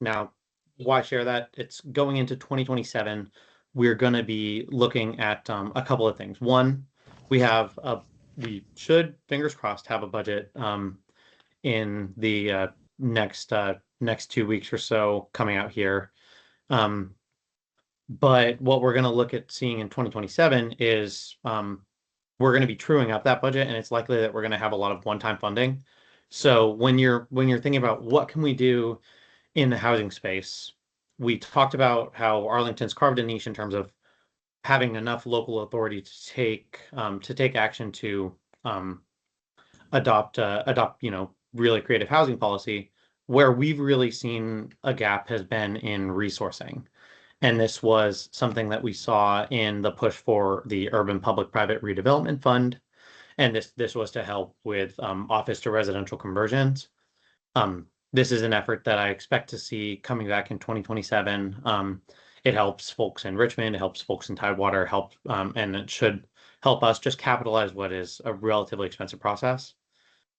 now, why share that? It's going into 2027. We're going to be looking at a couple of things. One, we should, fingers crossed, have a budget in the next 2 weeks or so coming out here. But what we're going to look at seeing in 2027 is we're going to be truing up that budget, and it's likely that we're going to have a lot of one-time funding. So when you're thinking about what can we do in the housing space, we talked about how Arlington's carved a niche in terms of having enough local authority to take action to adopt really creative housing policy. Where we've really seen a gap has been in resourcing. And this was something that we saw in the push for the Urban Public-Private Redevelopment Fund. And this was to help with office to residential conversions. This is an effort that I expect to see coming back in 2027. It helps folks in Richmond, it helps folks in Tidewater, and it should help us just capitalize what is a relatively expensive process.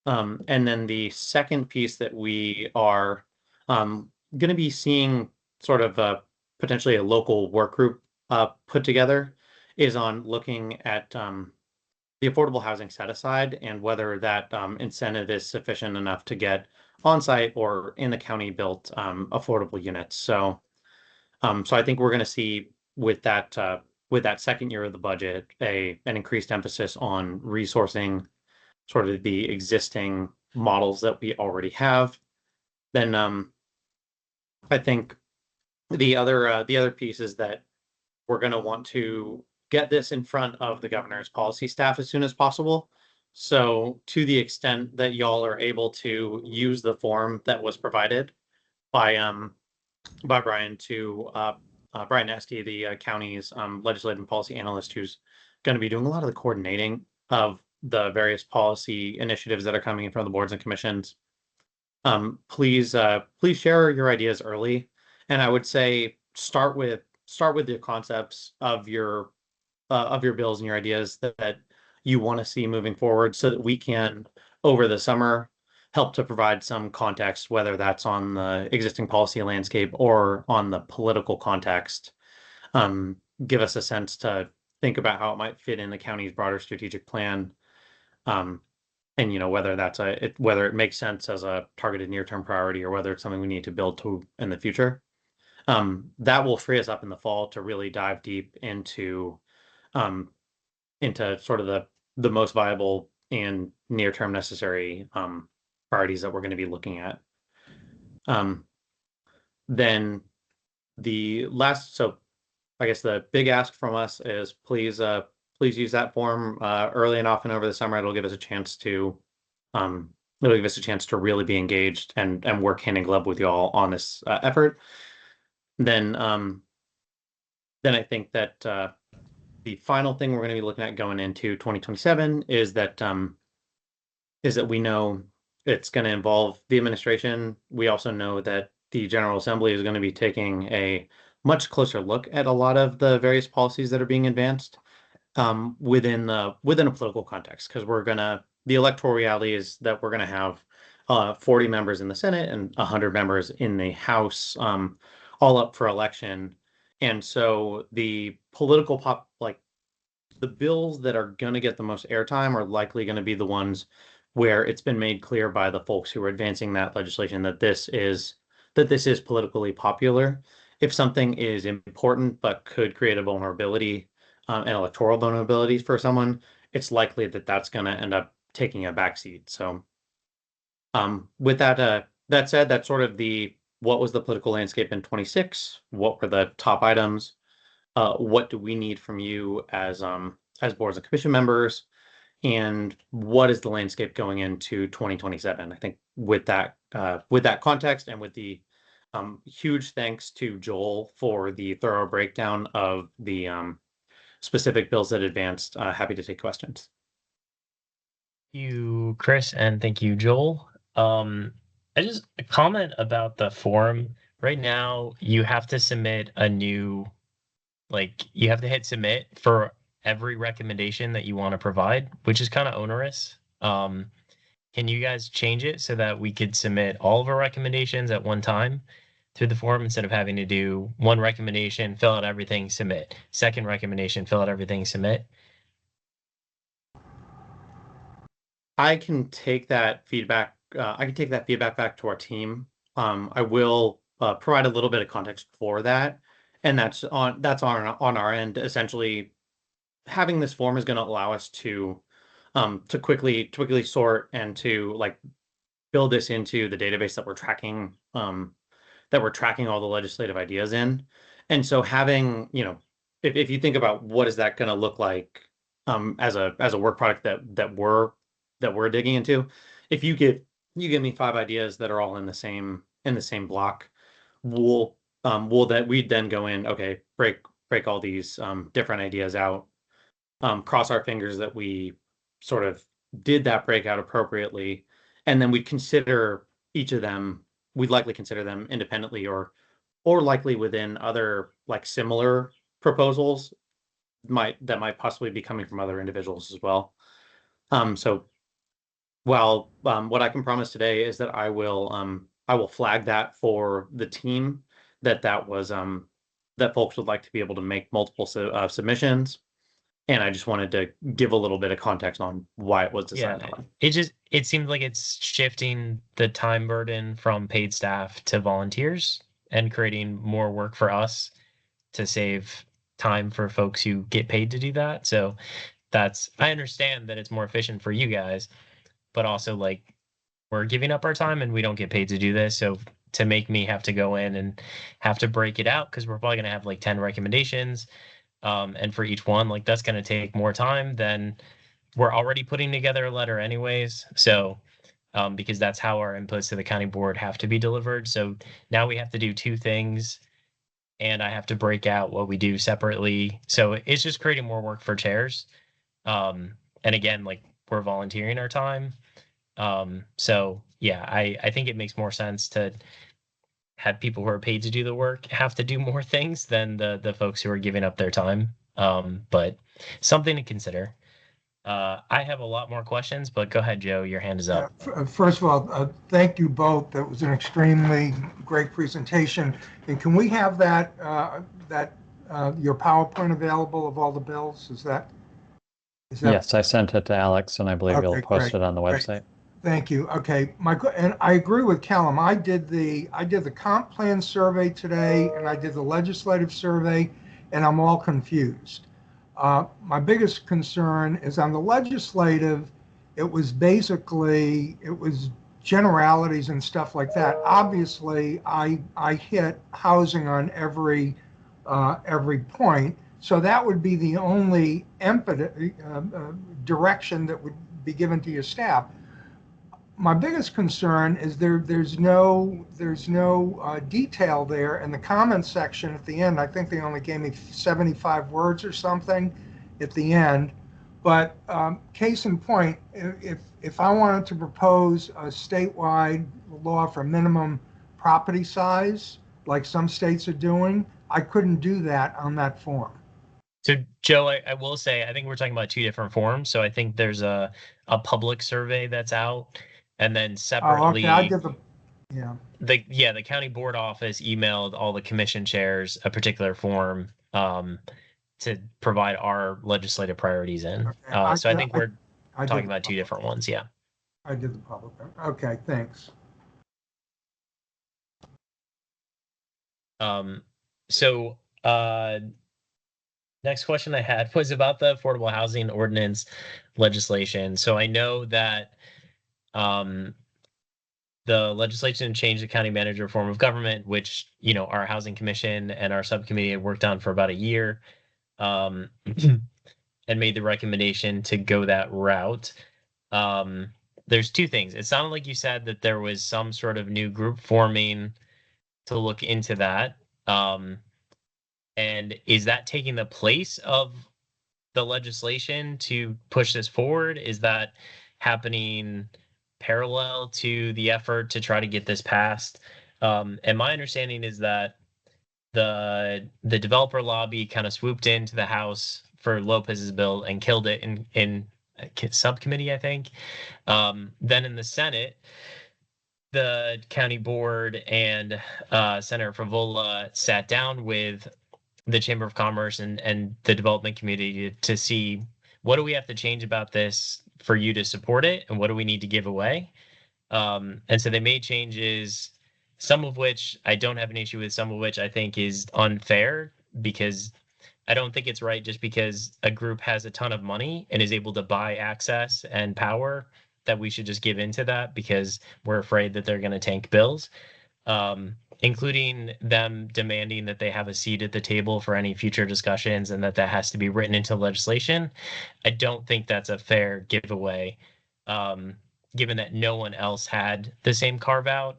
And then the second piece that we are going to be seeing sort of potentially a local work group put together is on looking at the affordable housing set aside and whether that incentive is sufficient enough to get on-site or in the county built affordable units. So I think we're going to see with that second year of the budget an increased emphasis on resourcing sort of the existing models that we already have. Then I think the other piece is that we're going to want to get this in front of the governor's policy staff as soon as possible. So to the extent that y'all are able to use the form that was provided by Brian to Brian Esty, the county's legislative and policy analyst, who's going to be doing a lot of the coordinating of the various policy initiatives that are coming in from the boards and commissions. Please share your ideas early, and I would say start with the concepts of your bills and your ideas that you want to see moving forward, so that we can over the summer help to provide some context, whether that's on the existing policy landscape or on the political context. Give us a sense to think about how it might fit in the county's broader strategic plan. And whether whether it makes sense as a targeted near-term priority or whether it's something we need to build to in the future. That will free us up in the fall to really dive deep into into sort of the most viable and near-term necessary priorities that we're going to be looking at. Then the last, so I guess the big ask from us is please use that form early and often over the summer. It'll give us a chance to really be engaged and work hand in glove with you all on this effort. Then I think that the final thing we're going to be looking at going into 2027 is that we know it's going to involve the administration. We also know that the General Assembly is going to be taking a much closer look at a lot of the various policies that are being advanced within a political context, because the electoral reality is that we're going to have 40 members in the Senate and 100 members in the House, all up for election. And so the the bills that are going to get the most airtime are likely going to be the ones where it's been made clear by the folks who are advancing that legislation that this is politically popular. If something is important but could create a vulnerability, an electoral vulnerability for someone, it's likely that that's going to end up taking a backseat. So, with that said, that's sort of what was the political landscape in 26? What were the top items? What do we need from you as boards and commission members? And what is the landscape going into 2027? I think with that context and with the huge thanks to Joel for the thorough breakdown of the specific bills that advanced. Happy to take questions. Thank you, Chris, and thank you, Joel. I just a comment about the form. Right now, you have to submit you have to hit submit for every recommendation that you want to provide, which is kind of onerous. Can you guys change it so that we could submit all of our recommendations at one time through the form instead of having to do one recommendation, fill out everything, submit. Second recommendation, fill out everything, submit. I can take that feedback. Back to our team. I will provide a little bit of context for that, and that's on our end. Essentially, having this form is going to allow us to quickly sort and to build this into the database that we're tracking all the legislative ideas in. And so having, if you think about what is that going to look like as a work product that we're digging into, if you give me 5 ideas that are all in the same block, we'd then go in, okay, break all these different ideas out, cross our fingers that we sort of did that breakout appropriately, and then we'd consider each of them. We'd likely consider them independently or likely within other similar proposals that might possibly be coming from other individuals as well. So while what I can promise today is that I will flag that for the team that was that folks would like to be able to make multiple submissions. And I just wanted to give a little bit of context on why it was decided on. It seems like it's shifting the time burden from paid staff to volunteers and creating more work for us to save time for folks who get paid to do that. So I understand that it's more efficient for you guys, but also we're giving up our time and we don't get paid to do this. So to make me have to go in and have to break it out, because we're probably going to have 10 recommendations. And for each one, that's going to take more time than we're already putting together a letter anyways. So, because that's how our inputs to the county board have to be delivered. So now we have to do 2 things and I have to break out what we do separately. So it's just creating more work for chairs. And again, we're volunteering our time. So yeah, I think it makes more sense to have people who are paid to do the work have to do more things than the folks who are giving up their time. But something to consider. I have a lot more questions, but go ahead, Joe. Your hand is up. First of all, thank you both. That was an extremely great presentation. And can we have that your PowerPoint available of all the bills? Is that? Yes, I sent it to Alex, and I believe you'll post it on the website. Great. Thank you. Okay, and I agree with Callum. I did the comp plan survey today, and I did the legislative survey, and I'm all confused. My biggest concern is on the legislative, it was generalities and stuff like that. Obviously, I hit housing on every point. So that would be the only direction that would be given to your staff. My biggest concern is there's no detail there in the comments section at the end. I think they only gave me 75 words or something at the end. But case in point, if I wanted to propose a statewide law for minimum property size, like some states are doing, I couldn't do that on that form. So, Joe, I will say, I think we're talking about two different forms. So I think there's a public survey that's out, and then separately, okay, I did yeah. The county board office emailed all the commission chairs a particular form to provide our legislative priorities in. Okay, so I think we're I talking did about two different ones. Yeah. I did the public. Okay, thanks. So next question I had was about the affordable housing ordinance legislation. So I know that the legislation changed the county manager form of government, which, our housing commission and our subcommittee had worked on for about a year, and made the recommendation to go that route. There's two things. It sounded like you said that there was some sort of new group forming to look into that. And is that taking the place of the legislation to push this forward? Is that happening parallel to the effort to try to get this passed? And my understanding is that the developer lobby kind of swooped into the House for Lopez's bill and killed it in subcommittee, I think. Then in the Senate, the county board and Senator Favola sat down with the Chamber of Commerce and the development community to see what do we have to change about this for you to support it, and what do we need to give away. And so they made changes, some of which I don't have an issue with, some of which I think is unfair, because I don't think it's right just because a group has a ton of money and is able to buy access and power that we should just give into that because we're afraid that they're going to tank bills. Including them demanding that they have a seat at the table for any future discussions and that has to be written into legislation. I don't think that's a fair giveaway, given that no one else had the same carve out.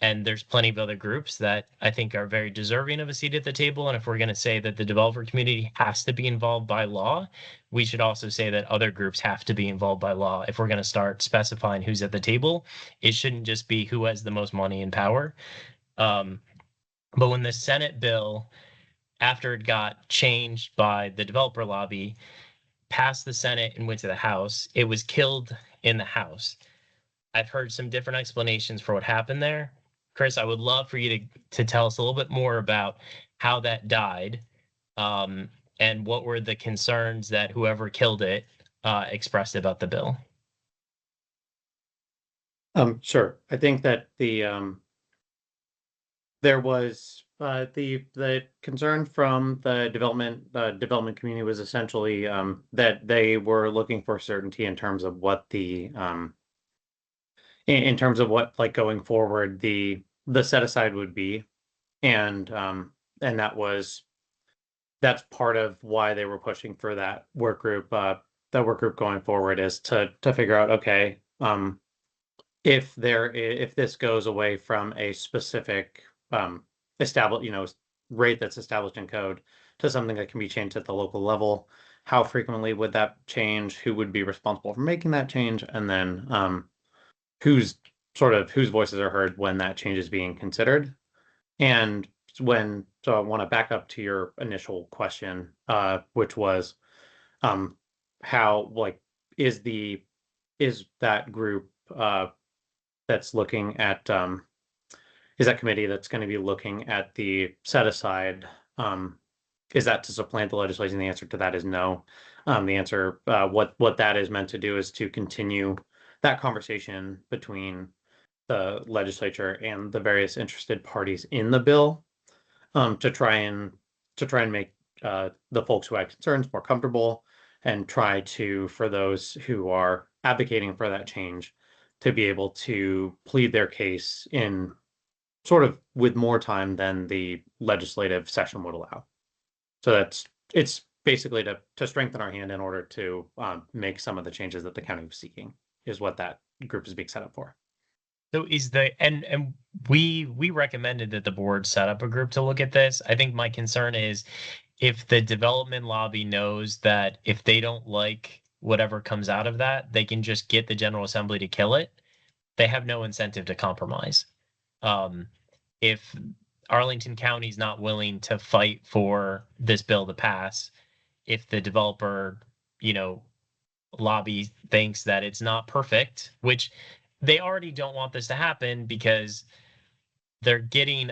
And there's plenty of other groups that I think are very deserving of a seat at the table. And if we're going to say that the developer community has to be involved by law, we should also say that other groups have to be involved by law. If we're going to start specifying who's at the table, it shouldn't just be who has the most money and power. But when the Senate bill, after it got changed by the developer lobby, passed the Senate and went to the House, it was killed in the House. I've heard some different explanations for what happened there. Chris, I would love for you to tell us a little bit more about how that died, and what were the concerns that whoever killed it expressed about the bill. Sure. I think that there was the concern from the development community was essentially that they were looking for certainty in terms of what in terms of what, like, going forward the set aside would be, and that's part of why they were pushing for that work group going forward, is to figure out, okay, if this goes away from a specific established rate that's established in code to something that can be changed at the local level, how frequently would that change, who would be responsible for making that change, and then whose voices are heard when that change is being considered. And so I want to back up to your initial question, which was how, like, is that group that's looking at is that committee that's going to be looking at the set aside, is that to supplant the legislation? The answer to that is no. The answer, what that is meant to do, is to continue that conversation between the legislature and the various interested parties in the bill, to try and make the folks who had concerns more comfortable, and try to, for those who are advocating for that change, to be able to plead their case in sort of with more time than the legislative session would allow. So it's basically to strengthen our hand in order to make some of the changes that the county was seeking, is what that group is being set up for. So is and we recommended that the board set up a group to look at this. I think my concern is if the development lobby knows that if they don't like whatever comes out of that, they can just get the General Assembly to kill it. They have no incentive to compromise. If Arlington County is not willing to fight for this bill to pass, if the developer, lobby thinks that it's not perfect, which they already don't want this to happen because they're getting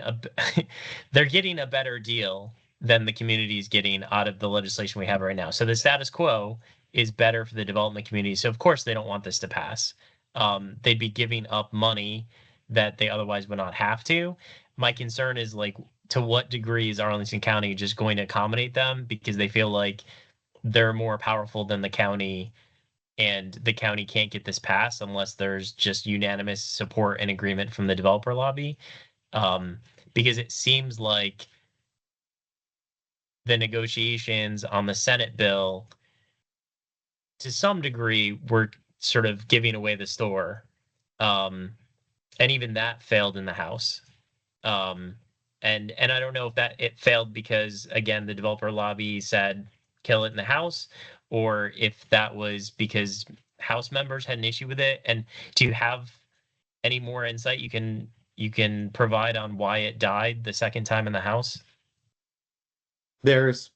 they're getting a better deal than the community is getting out of the legislation we have right now. So the status quo is better for the development community. So of course they don't want this to pass. They'd be giving up money that they otherwise would not have to. My concern is like, to what degree is Arlington County just going to accommodate them because they feel like they're more powerful than the county, and the county can't get this passed unless there's just unanimous support and agreement from the developer lobby. Because it seems like the negotiations on the Senate bill, to some degree, were sort of giving away the store. And even that failed in the House. And I don't know if that it failed because, again, the developer lobby said kill it in the House, or if that was because House members had an issue with it. And do you have any more insight you can provide on why it died the second time in the House? There's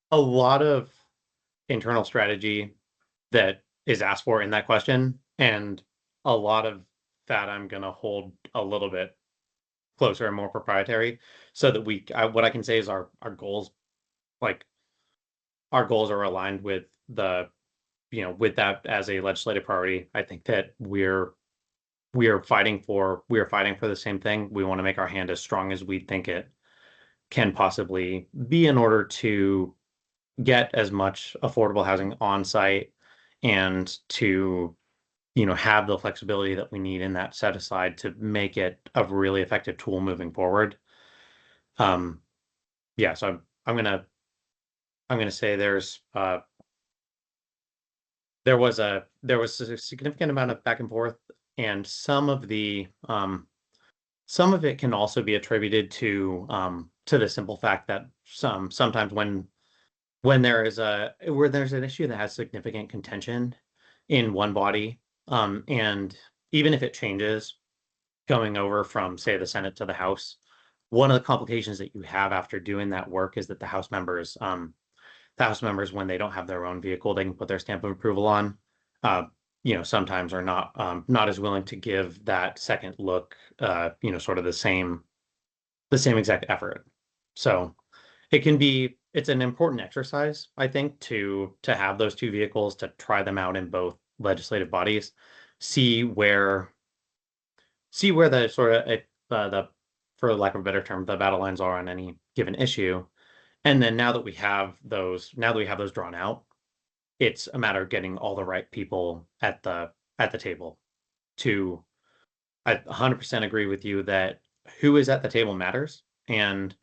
a lot of internal strategy that is asked for in that question, and a lot of that I'm going to hold a little bit closer and more proprietary, so that what I can say is our goals, like our goals are aligned with with that as a legislative priority. I think that we are fighting for the same thing. We want to make our hand as strong as we think it can possibly be in order to get as much affordable housing on site, and to have the flexibility that we need in that set aside to make it a really effective tool moving forward. Yeah, so I'm gonna say there was a significant amount of back and forth, and some of it can also be attributed to the simple fact that sometimes when there's an issue that has significant contention in one body, and even if it changes going over from, say, the Senate to the House, one of the complications that you have after doing that work is that the House members, when they don't have their own vehicle they can put their stamp of approval on, sometimes are not as willing to give that second look, sort of the same exact effort. So it's an important exercise, I think, to have those two vehicles, to try them out in both legislative bodies, see where the sort of for lack of a better term, the battle lines are on any given issue. And then now that we have those drawn out, it's a matter of getting all the right people at the table. I 100% agree with you that who is at the table matters, and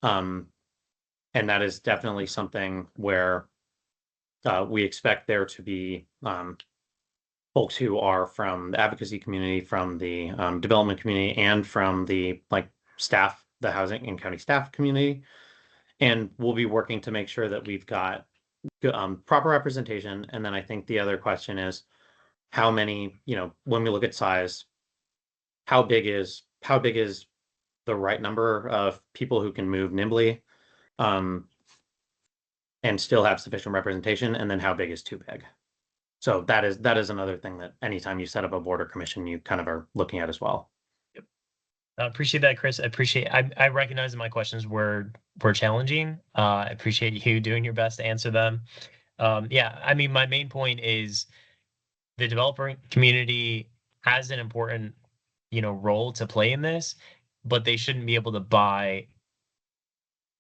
that is definitely something where we expect there to be folks who are from the advocacy community, from the development community, and from the staff, the housing and county staff community. And we'll be working to make sure that we've got proper representation. And then I think the other question is how many, when we look at size, how big is the right number of people who can move nimbly, and still have sufficient representation, and then how big is too big. So that is another thing that anytime you set up a board or commission, you kind of are looking at as well. Yep. I appreciate that, Chris. I recognize that my questions were challenging. I appreciate you doing your best to answer them. Yeah, I mean, my main point is the developer community has an important, role to play in this, but they shouldn't be able to buy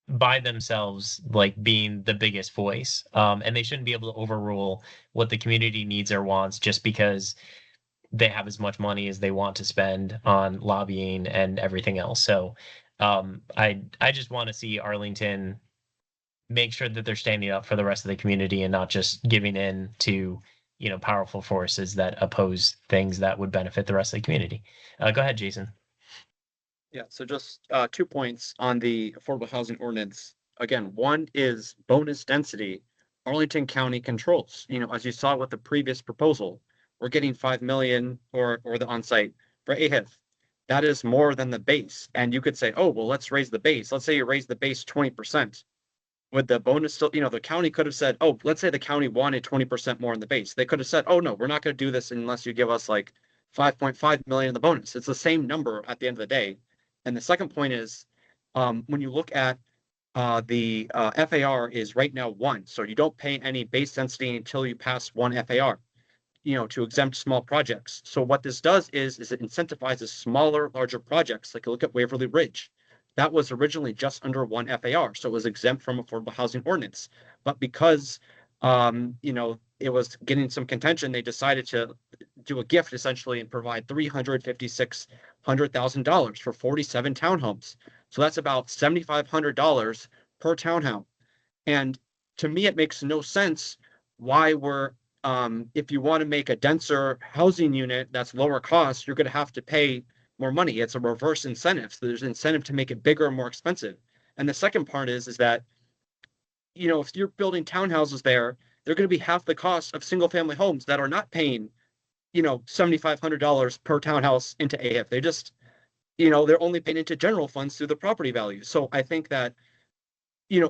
by themselves like being the biggest voice. And they shouldn't be able to overrule what the community needs or wants just because they have as much money as they want to spend on lobbying and everything else. So I just want to see Arlington make sure that they're standing up for the rest of the community and not just giving in to, you know, powerful forces that oppose things that would benefit the rest of the community. Go ahead, Jason. Yeah, so just 2 points on the affordable housing ordinance. Again, one is bonus density. Arlington County controls, as you saw with the previous proposal, we're getting 5 million or the on-site for AHIF. That is more than the base. And you could say, oh, well, let's raise the base. Let's say you raise the base 20%. With the bonus still, the county could have said, oh, let's say the county wanted 20% more in the base. They could have said, oh, no, we're not going to do this unless you give us like 5.5 million in the bonus. It's the same number at the end of the day. And the second point is, when you look at the FAR is right now 1. So you don't pay any base density until you pass 1 FAR, to exempt small projects. So what this does is it incentivizes smaller, larger projects. Like look at Waverly Ridge. That was originally just under 1 FAR. So it was exempt from affordable housing ordinance. But because, it was getting some contention, they decided to do a gift essentially and provide $356,000 for 47 townhomes. So that's about $7,500 per townhome. And to me, it makes no sense why we're, if you want to make a denser housing unit that's lower cost, you're going to have to pay more money. It's a reverse incentive. So there's an incentive to make it bigger and more expensive. And the second part is that, if you're building townhouses there, they're going to be half the cost of single family homes that are not paying, $7,500 per townhouse into AHIF. They just, they're only paying into general funds through the property value. So I think that,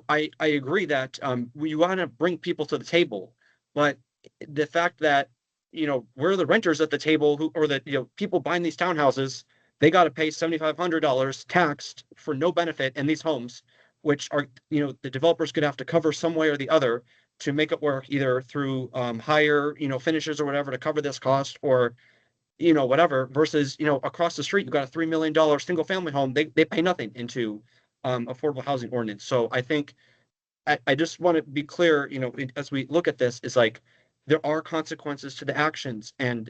I agree that we want to bring people to the table, but the fact that, we're the renters at the table or that, people buying these townhouses, they got to pay $7,500 taxed for no benefit in these homes, which are, the developers could have to cover some way or the other to make it work either through higher, finishes or whatever to cover this cost or, whatever, versus, across the street, you've got a $3 million single family home. They pay nothing into affordable housing ordinance. So I think I just want to be clear, as we look at this, is like there are consequences to the actions. And,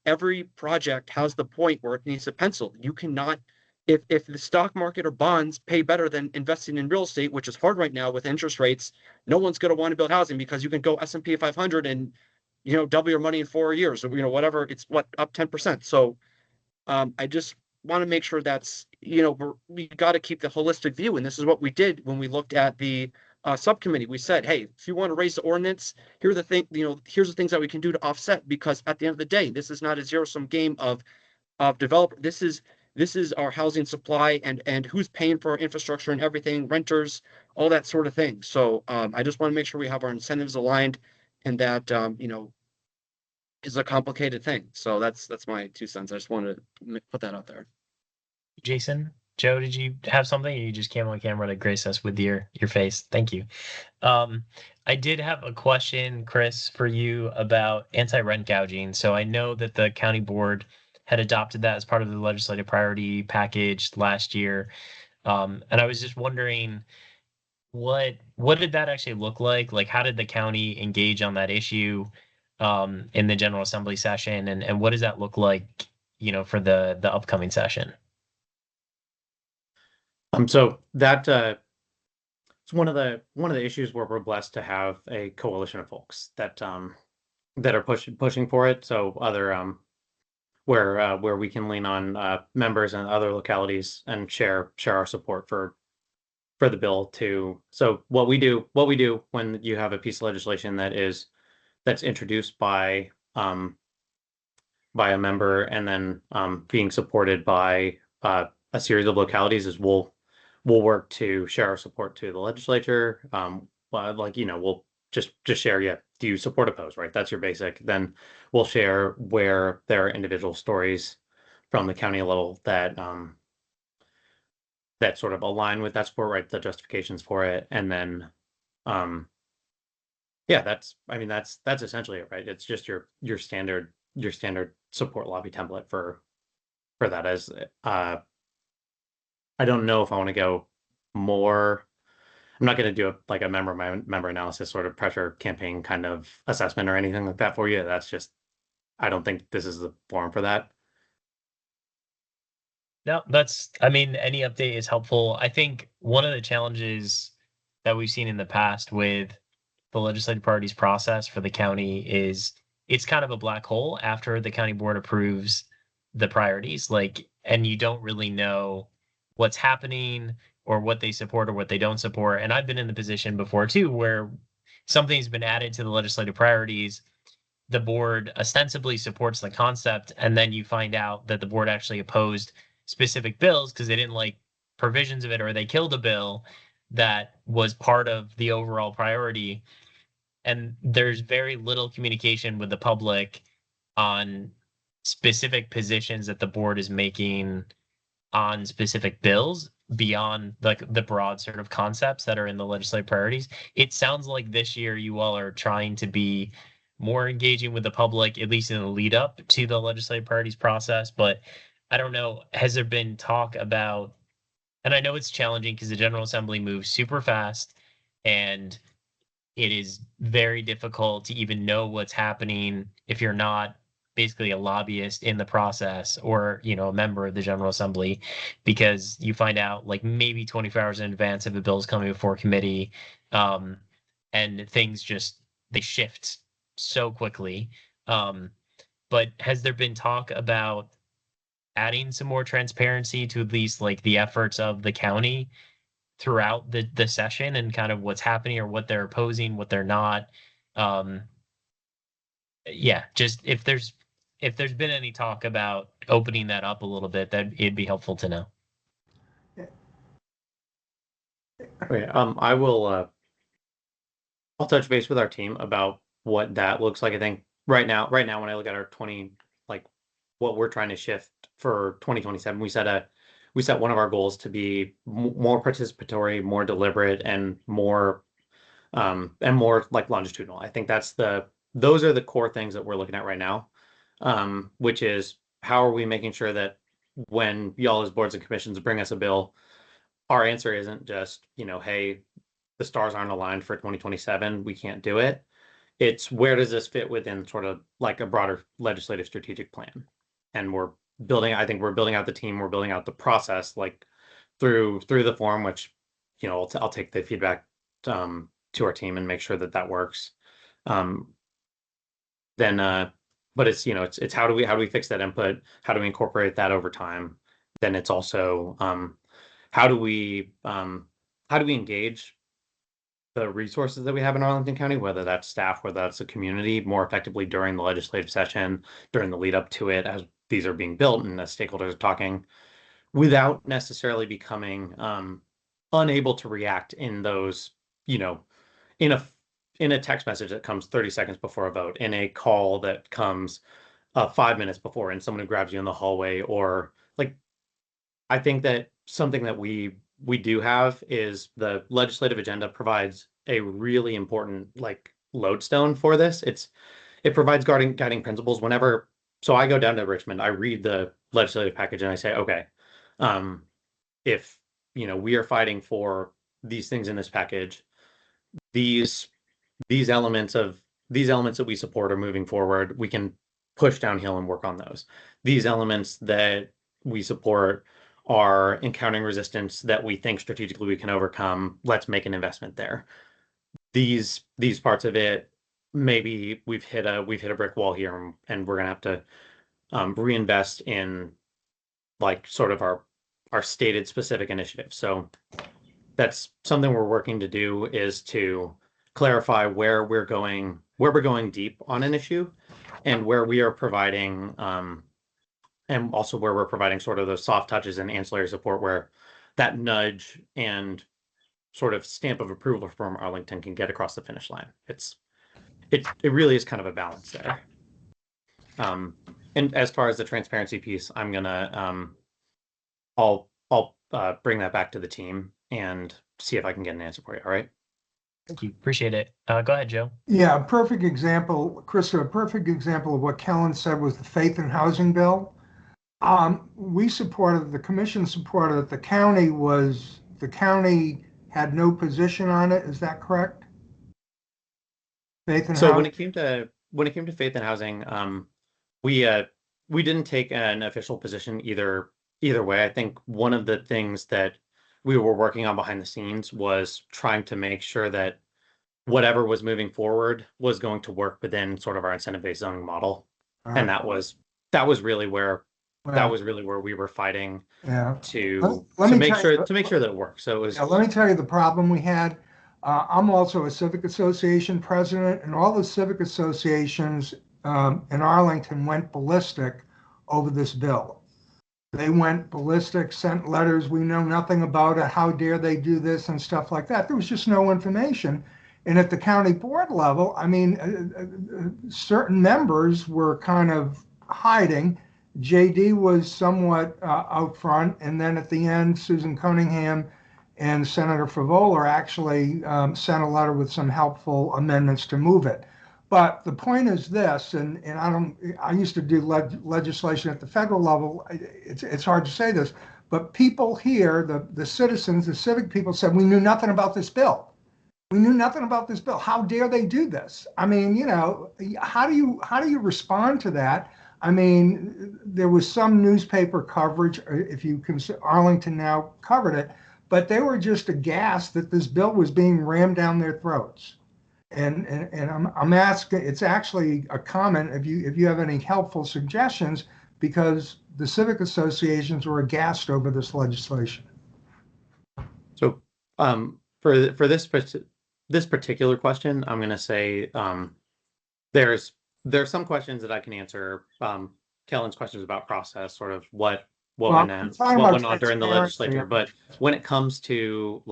every project has the point where it needs a pencil. You cannot, if the stock market or bonds pay better than investing in real estate, which is hard right now with interest rates, no one's going to want to build housing because you can go S&P 500 and, double your money in 4 years or, whatever, it's up 10%. So I just want to make sure that's, we got to keep the holistic view. And this is what we did when we looked at the subcommittee. We said, hey, if you want to raise the ordinance, here's the things that we can do to offset, because at the end of the day, this is not a zero-sum game of developer. This is our housing supply and who's paying for our infrastructure and everything, renters, all that sort of thing. So I just want to make sure we have our incentives aligned, and that, is a complicated thing. So that's my 2 cents. I just wanted to put that out there. Jason, Joe, did you have something, or you just came on camera to grace us with your face? Thank you. I did have a question, Chris, for you about anti-rent gouging. So I know that the county board had adopted that as part of the legislative priority package last year. And I was just wondering, what did that actually look like? Like, how did the county engage on that issue in the General Assembly session, and what does that look like, for the upcoming session? So that it's one of the issues where we're blessed to have a coalition of folks that are pushing for it. So other where we can lean on members and other localities and share our support for the bill too. So what we do when you have a piece of legislation that's introduced by a member and then being supported by a series of localities is we'll work to share our support to the legislature. We'll just share, yeah, do you support oppose, right? That's your basic. Then we'll share where there are individual stories from the county level that that sort of align with that support, right? The justifications for it. And then yeah, that's essentially it, right? It's just your standard support lobby template for that. As I don't know if I want to go more I'm not going to do a member analysis sort of pressure campaign kind of assessment or anything like that for you. That's just, I don't think this is the forum for that. No, any update is helpful. I think one of the challenges that we've seen in the past with the legislative party's process for the county is it's kind of a black hole after the county board approves the priorities, and you don't really know what's happening or what they support or what they don't support. And I've been in the position before too, where something's been added to the legislative priorities. The board ostensibly supports the concept, and then you find out that the board actually opposed specific bills because they didn't like provisions of it, or they killed a bill that was part of the overall priority. And there's very little communication with the public on specific positions that the board is making on specific bills beyond the broad sort of concepts that are in the legislative priorities. It sounds like this year you all are trying to be more engaging with the public, at least in the lead up to the legislative priorities process. But I don't know, has there been talk about, and I know it's challenging because the General Assembly moves super fast and it is very difficult to even know what's happening if you're not basically a lobbyist in the process or a member of the General Assembly, because you find out maybe 24 hours in advance if a bill is coming before committee, and things just they shift so quickly. But has there been talk about adding some more transparency to at least the efforts of the county throughout the session and kind of what's happening or what they're opposing, what they're not? Just if there's been any talk about opening that up a little bit, that it'd be helpful to know. Okay, I will I'll touch base with our team about what that looks like. I think right now when I look at our what we're trying to shift for 2027, we set one of our goals to be more participatory, more deliberate, and more longitudinal. I think those are the core things that we're looking at right now, which is how are we making sure that when y'all as boards and commissions bring us a bill, our answer isn't just, hey, the stars aren't aligned for 2027, we can't do it. It's where does this fit within sort of a broader legislative strategic plan? And I think we're building out the team, we're building out the process through the forum, which, I'll take the feedback to our team and make sure that works. But it's it's how do we fix that input? How do we incorporate that over time? Then it's also how do we engage the resources that we have in Arlington County, whether that's staff, whether that's the community, more effectively during the legislative session, during the lead up to it, as these are being built and the stakeholders are talking, without necessarily becoming unable to react in those, in a text message that comes 30 seconds before a vote, in a call that comes 5 minutes before, and someone who grabs you in the hallway, or I think that something that we do have is the legislative agenda provides a really important lodestone for this. It provides guiding principles whenever. So I go down to Richmond, I read the legislative package and I say, okay, if we are fighting for these things in this package, these elements that we support are moving forward, we can push downhill and work on those. These elements that we support are encountering resistance that we think strategically we can overcome. Let's make an investment there. These parts of it, maybe we've hit a brick wall here, and we're gonna have to reinvest in sort of our stated specific initiatives. So that's something we're working to do, is to clarify where we're going deep on an issue, and where we are providing and also where we're providing sort of those soft touches and ancillary support, where that nudge and sort of stamp of approval from Arlington can get across the finish line. It really is kind of a balance there. And as far as the transparency piece, I'm gonna I'll bring that back to the team and see if I can get an answer for you. All right. Thank you. Appreciate it. Go ahead, Joe. Yeah, a perfect example, Krista, a perfect example of what Kellen said was the Faith and Housing Bill. We supported, the commission supported it. The county had no position on it. Is that correct? Faith and So Housing? when it came to faith and housing, we didn't take an official position either way. I think one of the things that we were working on behind the scenes was trying to make sure that whatever was moving forward was going to work within sort of our incentive-based zoning model. And that was really where we were fighting Yeah. to Let me make tell sure you- that it worked. So it was Yeah, let me tell you the problem we had. I'm also a civic association president, and all the civic associations in Arlington went ballistic over this bill. They went ballistic, sent letters, we know nothing about it, how dare they do this and stuff like that. There was just no information. And at the county board level, I mean, certain members were kind of hiding. JD was somewhat out front, and then at the end, Susan Cunningham and Senator Favola actually sent a letter with some helpful amendments to move it. But the point is this, and I used to do legislation at the federal level. It's hard to say this, but people here, the citizens, the civic people said, we knew nothing about this bill. We knew nothing about this bill. How dare they do this? I mean, you know, how do you respond to that? I mean, there was some newspaper coverage, if you consider Arlington Now covered it, but they were just aghast that this bill was being rammed down their throats. And I'm asking, it's actually a comment if you have any helpful suggestions, because the civic associations were aghast over this legislation. So for this particular question, I'm going to say there's some questions that I can answer. Kellen's questions about process, sort of what went on during the legislature. But when it comes to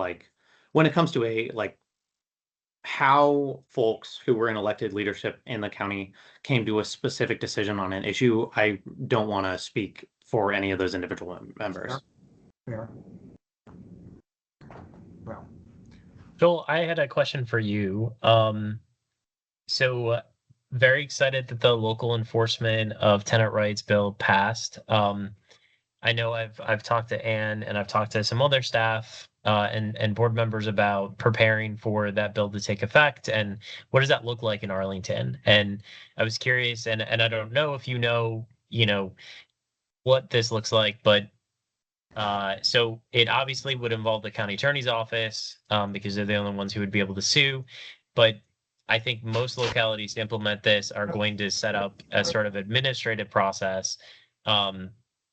how folks who were in elected leadership in the county came to a specific decision on an issue, I don't want to speak for any of those individual members. Fair. Well, Joel, I had a question for you. So very excited that the local enforcement of tenant rights bill passed. I know I've talked to Ann and I've talked to some other staff and board members about preparing for that bill to take effect, and what does that look like in Arlington? And I was curious, and I don't know if you know what this looks like, but so it obviously would involve the county attorney's office because they're the only ones who would be able to sue. But I think most localities to implement this are going to set up a sort of administrative process,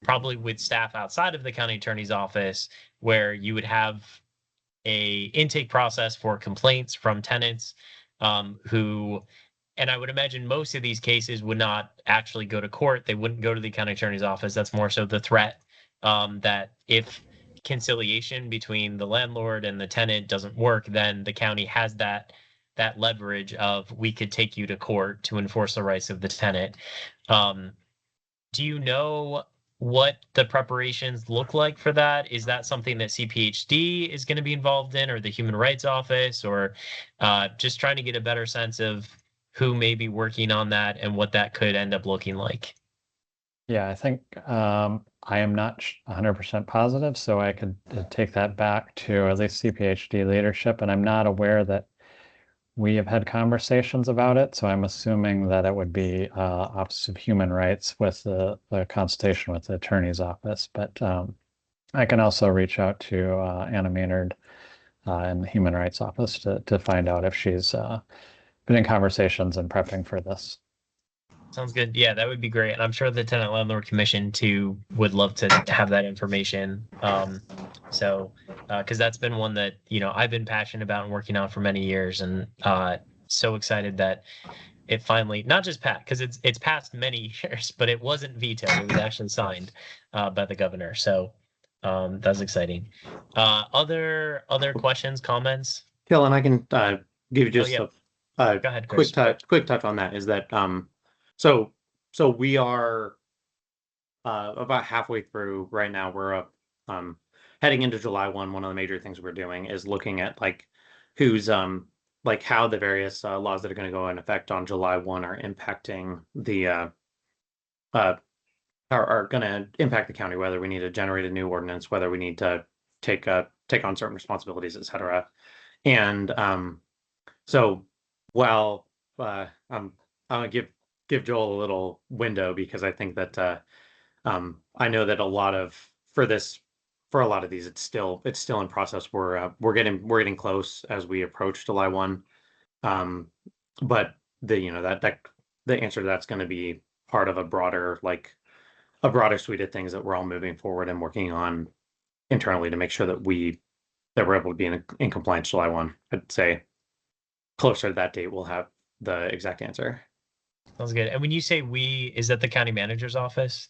probably with staff outside of the county attorney's office, where you would have a intake process for complaints from tenants who, and I would imagine most of these cases would not actually go to court. They wouldn't go to the county attorney's office. That's more so the threat that if conciliation between the landlord and the tenant doesn't work, then the county has that leverage of, we could take you to court to enforce the rights of the tenant. Do you know what the preparations look like for that? Is that something that CPHD is going to be involved in, or the Human Rights Office, or just trying to get a better sense of who may be working on that and what that could end up looking like? Yeah, I think I am not 100% positive, so I could take that back to at least CPHD leadership, and I'm not aware that we have had conversations about it, so I'm assuming that it would be Office of Human Rights with the consultation with the attorney's office. But I can also reach out to Anna Maynard in the Human Rights Office to find out if she's been in conversations and prepping for this. Sounds good. Yeah, that would be great. And I'm sure the Tenant Landlord Commission too would love to have that information. So, because that's been one that, I've been passionate about and working on for many years, and so excited that it finally, not just passed, because it's passed many years, but it wasn't vetoed. It was actually signed by the governor. So that's exciting. Other questions, comments? Kellen, I can give you just Go ahead, quick Chris. quick touch on that. Is that so we are about halfway through right now. We're heading into July 1. One of the major things we're doing is looking at who's how the various laws that are going to go in effect on July 1 are impacting the are going to impact the county, whether we need to generate a new ordinance, whether we need to take a take on certain responsibilities, etc. And so while I'm gonna give Joel a little window because I think that I know that a lot of for a lot of these it's still in process. We're getting close as we approach July 1. But that the answer to that's going to be part of a broader suite of things that we're all moving forward and working on internally to make sure that we're able to be in compliance July 1. I'd say closer to that date we'll have the exact answer. Sounds good. And when you say we, is that the county manager's office?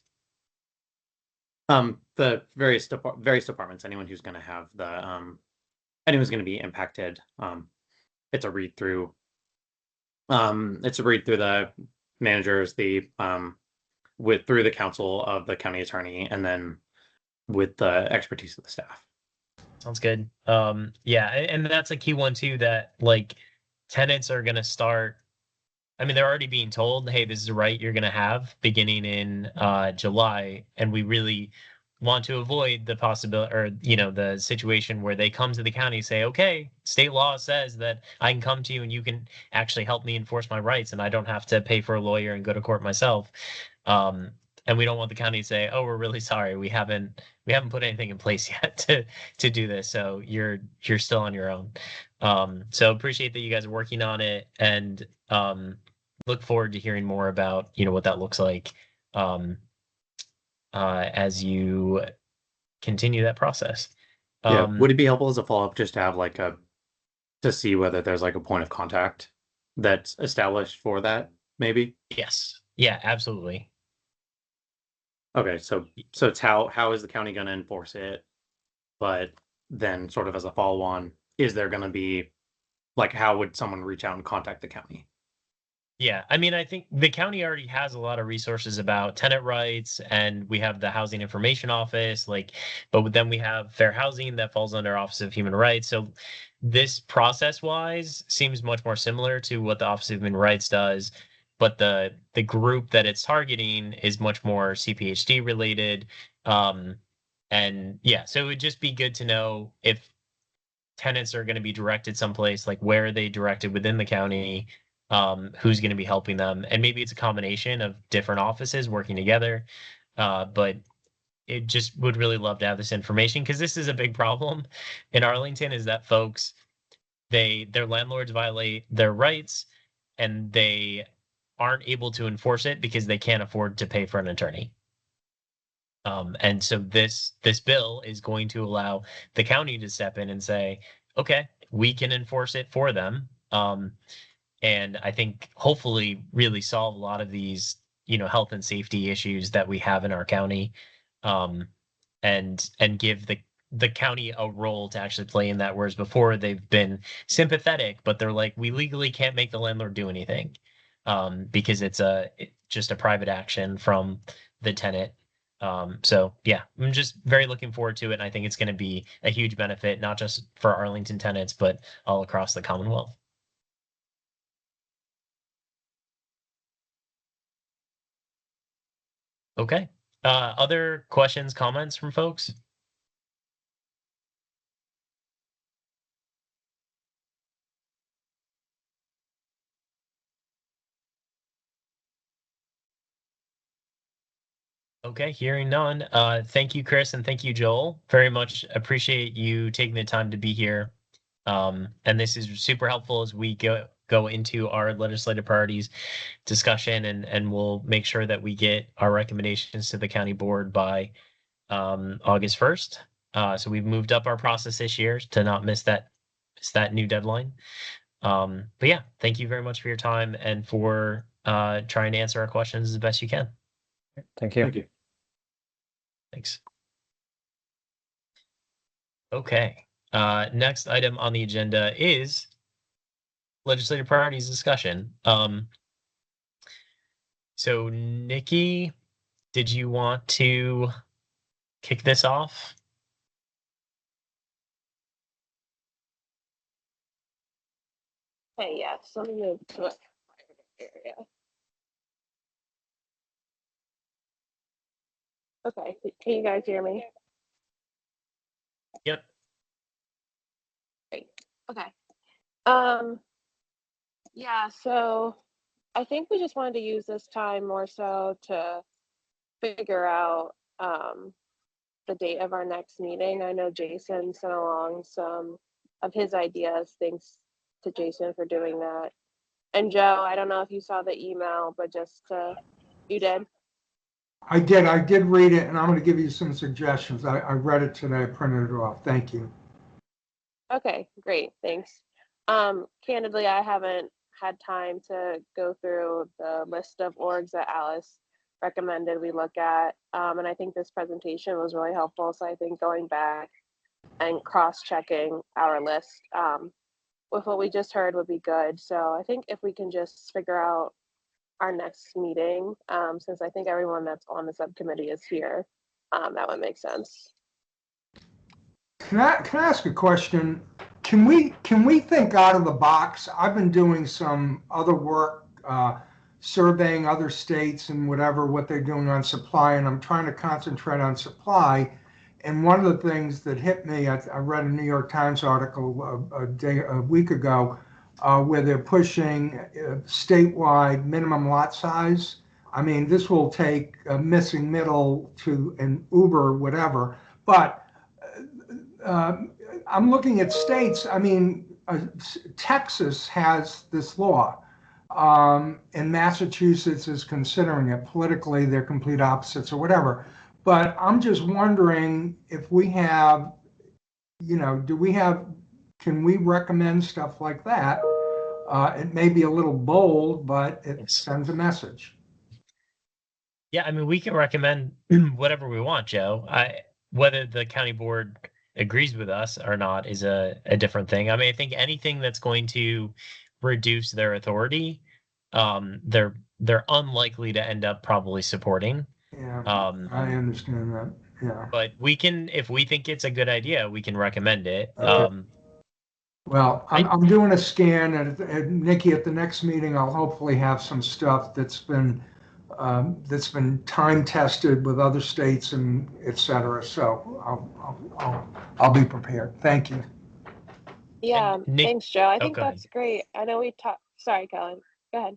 The various departments, anyone who's going to have anyone's going to be impacted. It's a read through. It's a read through the managers, through the council of the county attorney, and then with the expertise of the staff. Sounds good. Yeah, and that's a key one too, that like tenants are going to start. I mean, they're already being told, hey, this is a right you're going to have beginning in July. And we really want to avoid the possibility or, the situation where they come to the county and say, okay, state law says that I can come to you and you can actually help me enforce my rights and I don't have to pay for a lawyer and go to court myself. And we don't want the county to say, oh, we're really sorry. We haven't put anything in place yet to do this. So you're still on your own. So appreciate that you guys are working on it and look forward to hearing more about, what that looks like as you continue that process. Yeah. Would it be helpful as a follow-up just to have to see whether there's a point of contact that's established for that, maybe? Yes. Yeah, absolutely. Okay, so it's how is the county going to enforce it? But then sort of as a follow-on, is there going to be how would someone reach out and contact the county? Yeah, I mean, I think the county already has a lot of resources about tenant rights, and we have the Housing Information Office, but then we have Fair Housing that falls under Office of Human Rights. So this process-wise seems much more similar to what the Office of Human Rights does, but the group that it's targeting is much more CPHD related. And yeah, so it would just be good to know if tenants are going to be directed someplace, like where are they directed within the county, who's going to be helping them, and maybe it's a combination of different offices working together. But it just would really love to have this information because this is a big problem in Arlington is that folks, their landlords violate their rights and they aren't able to enforce it because they can't afford to pay for an attorney. And so this bill is going to allow the county to step in and say, okay, we can enforce it for them. And I think hopefully really solve a lot of these, health and safety issues that we have in our county, and give the county a role to actually play in that. Whereas before they've been sympathetic, but they're like, we legally can't make the landlord do anything, because it's just a private action from the tenant. So yeah, I'm just very looking forward to it. And I think it's going to be a huge benefit, not just for Arlington tenants, but all across the Commonwealth. Okay. Other questions, comments from folks? Okay, hearing none. Thank you, Chris, and thank you, Joel. Very much appreciate you taking the time to be here. And this is super helpful as we go into our legislative priorities discussion, and we'll make sure that we get our recommendations to the county board by August 1st. So we've moved up our process this year to not miss that new deadline. But yeah, thank you very much for your time and for trying to answer our questions as best you can. Thank you. Thank you. Thanks. Okay. Next item on the agenda is legislative priorities discussion. So Nikki, did you want to kick this off? Hey, yes, let me move to a area. Okay, can you guys hear me? Yep. Okay. Yeah, so I think we just wanted to use this time more so to figure out the date of our next meeting. I know Jason sent along some of his ideas. Thanks to Jason for doing that. And Joe, I don't know if you saw the email, but you did? I did read it, and I'm going to give you some suggestions. I read it today, I printed it off. Thank you. Okay, great, thanks. Candidly, I haven't had time to go through the list of orgs that Alice recommended we look at. And I think this presentation was really helpful. So I think going back and cross-checking our list with what we just heard would be good. So I think if we can just figure out our next meeting, since I think everyone that's on the subcommittee is here, that would make sense. Can I ask a question? Can we think out of the box? I've been doing some other work, surveying other states and what they're doing on supply, and I'm trying to concentrate on supply. And one of the things that hit me, I read a New York Times article a week ago, where they're pushing statewide minimum lot size. I mean, this will take a missing middle to an Uber, whatever, but I'm looking at states. I mean, Texas has this law, and Massachusetts is considering it. Politically, they're complete opposites or whatever. But I'm just wondering if we have, can we recommend stuff like that? It may be a little bold, but it sends a message. Yeah, I mean, we can recommend whatever we want, Joe. Whether the county board agrees with us or not is a different thing. I mean, I think anything that's going to reduce their authority, they're unlikely to end up probably supporting. Yeah, I understand that. Yeah. But we can, if we think it's a good idea, we can recommend it. Okay. Well, I'm doing a scan, and Nikki, at the next meeting, I'll hopefully have some stuff that's been time tested with other states and et cetera. So I'll be prepared. Thank you. Yeah, thanks, Joe. I think go ahead. that's great. I know we talked. Sorry, Kellen. Go ahead.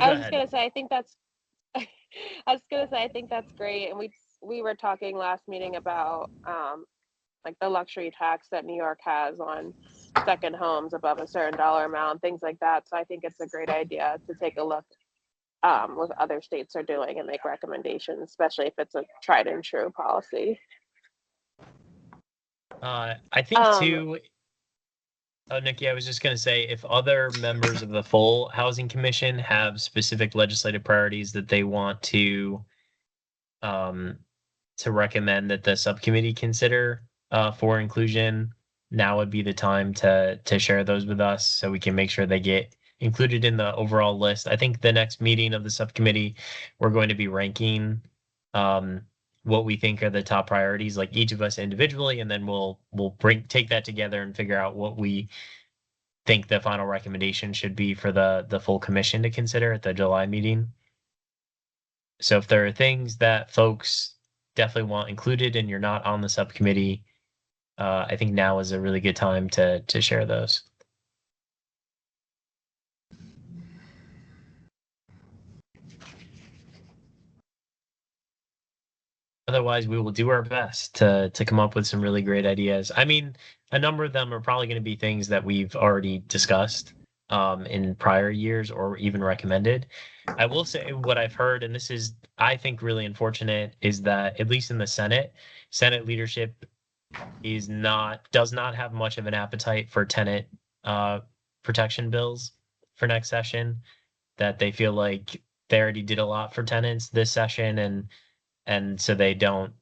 I was just gonna say, I think that's. I was gonna say, I think that's great, and we were talking last meeting about like the luxury tax that New York has on second homes above a certain dollar amount, things like that. So I think it's a great idea to take a look what other states are doing and make recommendations, especially if it's a tried and true policy. I think too. Oh, Nikki, I was just going to say, if other members of the full Housing Commission have specific legislative priorities that they want to recommend that the subcommittee consider for inclusion, now would be the time to share those with us so we can make sure they get included in the overall list. I think the next meeting of the subcommittee, we're going to be ranking what we think are the top priorities, like each of us individually, and then we'll take that together and figure out what we think the final recommendation should be for the full commission to consider at the July meeting. So if there are things that folks definitely want included and you're not on the subcommittee, I think now is a really good time to share those. Otherwise, we will do our best to come up with some really great ideas. I mean, a number of them are probably going to be things that we've already discussed in prior years or even recommended. I will say what I've heard, and this is, I think, really unfortunate, is that at least in the Senate leadership does not have much of an appetite for tenant protection bills for next session. That they feel like they already did a lot for tenants this session, and so they don't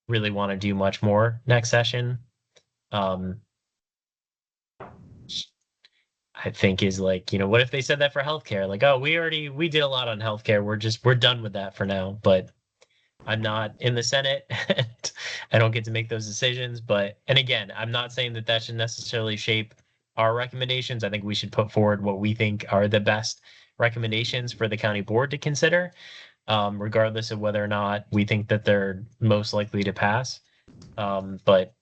really want to do much more next session. I think is like, what if they said that for healthcare? Like, oh, we did a lot on healthcare. We're done with that for now. But I'm not in the Senate. And I don't get to make those decisions. And again, I'm not saying that should necessarily shape our recommendations. I think we should put forward what we think are the best recommendations for the county board to consider, regardless of whether or not we think that they're most likely to pass. But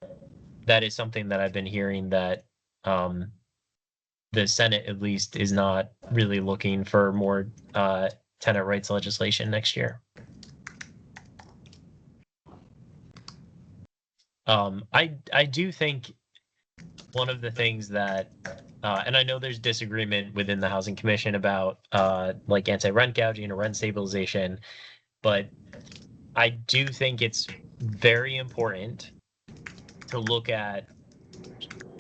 that is something that I've been hearing that the Senate at least is not really looking for more tenant rights legislation next year. I do think one of the things that, and I know there's disagreement within the Housing Commission about like anti-rent gouging or rent stabilization, but I do think it's very important to look at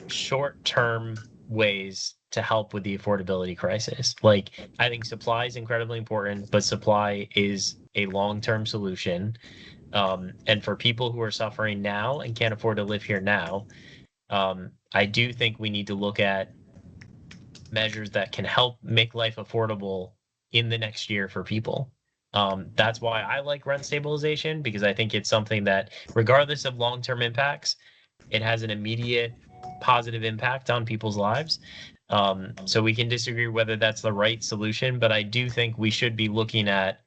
short-term ways to help with the affordability crisis. Like, I think supply is incredibly important, but supply is a long-term solution. And for people who are suffering now and can't afford to live here now, I do think we need to look at measures that can help make life affordable in the next year for people. That's why I like rent stabilization, because I think it's something that, regardless of long-term impacts, it has an immediate positive impact on people's lives. So we can disagree whether that's the right solution, but I do think we should be looking at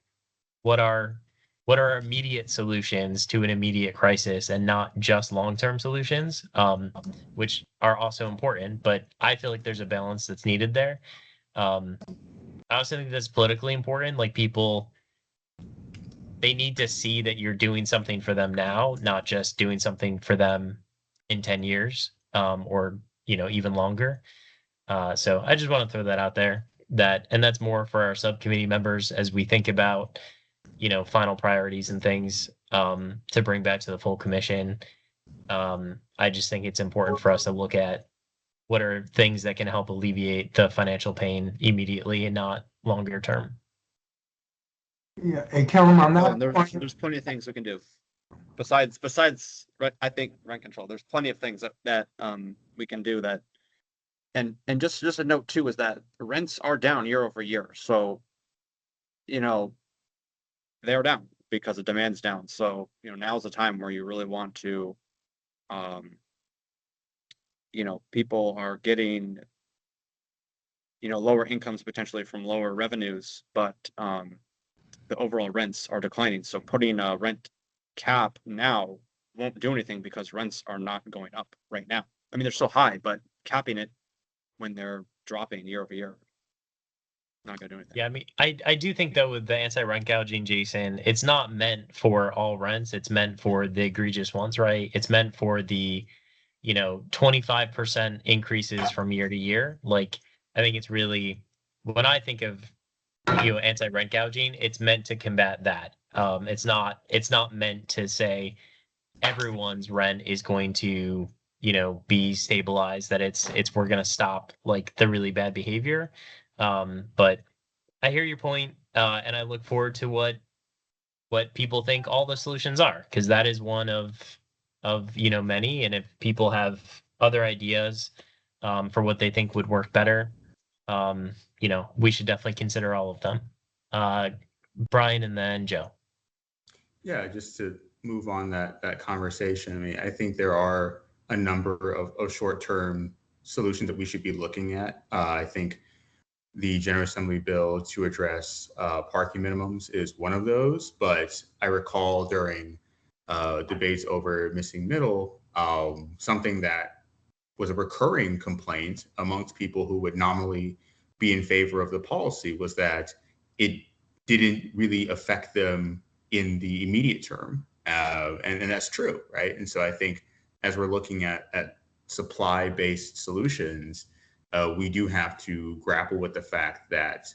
what are immediate solutions to an immediate crisis and not just long-term solutions, which are also important, but I feel like there's a balance that's needed there. I also think that's politically important. Like, people, they need to see that you're doing something for them now, not just doing something for them in 10 years, or, even longer. So I just want to throw that out there, and that's more for our subcommittee members as we think about, final priorities and things, to bring back to the full commission. I just think it's important for us to look at what are things that can help alleviate the financial pain immediately and not longer term. Yeah, and Kellen, on that There's plenty of things we can do. Besides, I think rent control. There's plenty of things that we can do that. And just a note too is that rents are down year over year. So, they are down because the demand's down. So, now's the time where you really want to, people are getting, lower incomes potentially from lower revenues, but the overall rents are declining. So putting a rent cap now won't do anything because rents are not going up right now. I mean, they're still high, but capping it when they're dropping year over year, not going to do anything. Yeah, I mean, I do think, though, with the anti-rent gouging, Jason, it's not meant for all rents. It's meant for the egregious ones, right? It's meant for the, 25% increases from year to year. Like, I think it's really, when I think of, anti-rent gouging, it's meant to combat that. It's not meant to say everyone's rent is going to, be stabilized, that we're going to stop like the really bad behavior. But I hear your point, and I look forward to what people think all the solutions are, because that is one of many. And if people have other ideas for what they think would work better, we should definitely consider all of them. Brian and then Joe. Yeah, just to move on that conversation. I mean, I think there are a number of short-term solutions that we should be looking at. I think the General Assembly bill to address parking minimums is one of those, but I recall during debates over missing middle, something that was a recurring complaint amongst people who would nominally be in favor of the policy was that it didn't really affect them in the immediate term. And that's true, right? And so I think as we're looking at supply-based solutions, we do have to grapple with the fact that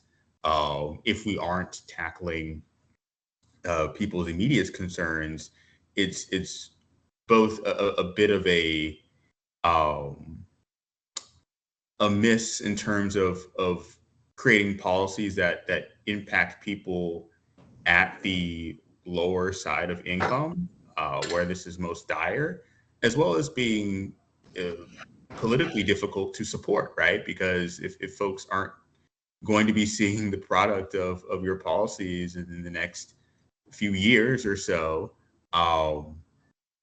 if we aren't tackling people's immediate concerns, it's both a bit of a miss in terms of creating policies that impact people at the lower side of income, where this is most dire, as well as being politically difficult to support, right? Because if folks aren't going to be seeing the product of your policies in the next few years or so,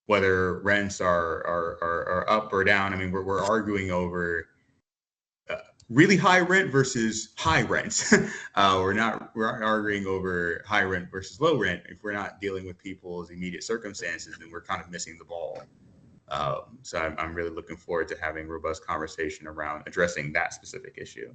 whether rents are up or down, I mean, we're arguing over really high rent versus high rents. We're arguing over high rent versus low rent. If we're not dealing with people's immediate circumstances, then we're kind of missing the ball. So I'm really looking forward to having robust conversation around addressing that specific issue.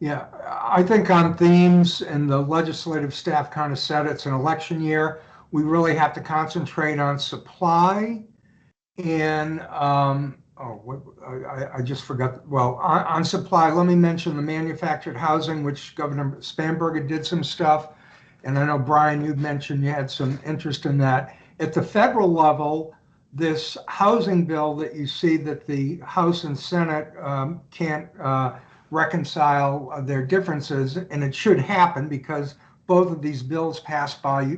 Yeah, I think on themes, and the legislative staff kind of said it's an election year, we really have to concentrate on supply and, I just forgot, well, on supply, let me mention the manufactured housing, which Governor Spanberger did some stuff. And I know, Brian, you mentioned you had some interest in that. At the federal level, this housing bill that you see that the House and Senate can't reconcile their differences, and it should happen because both of these bills passed by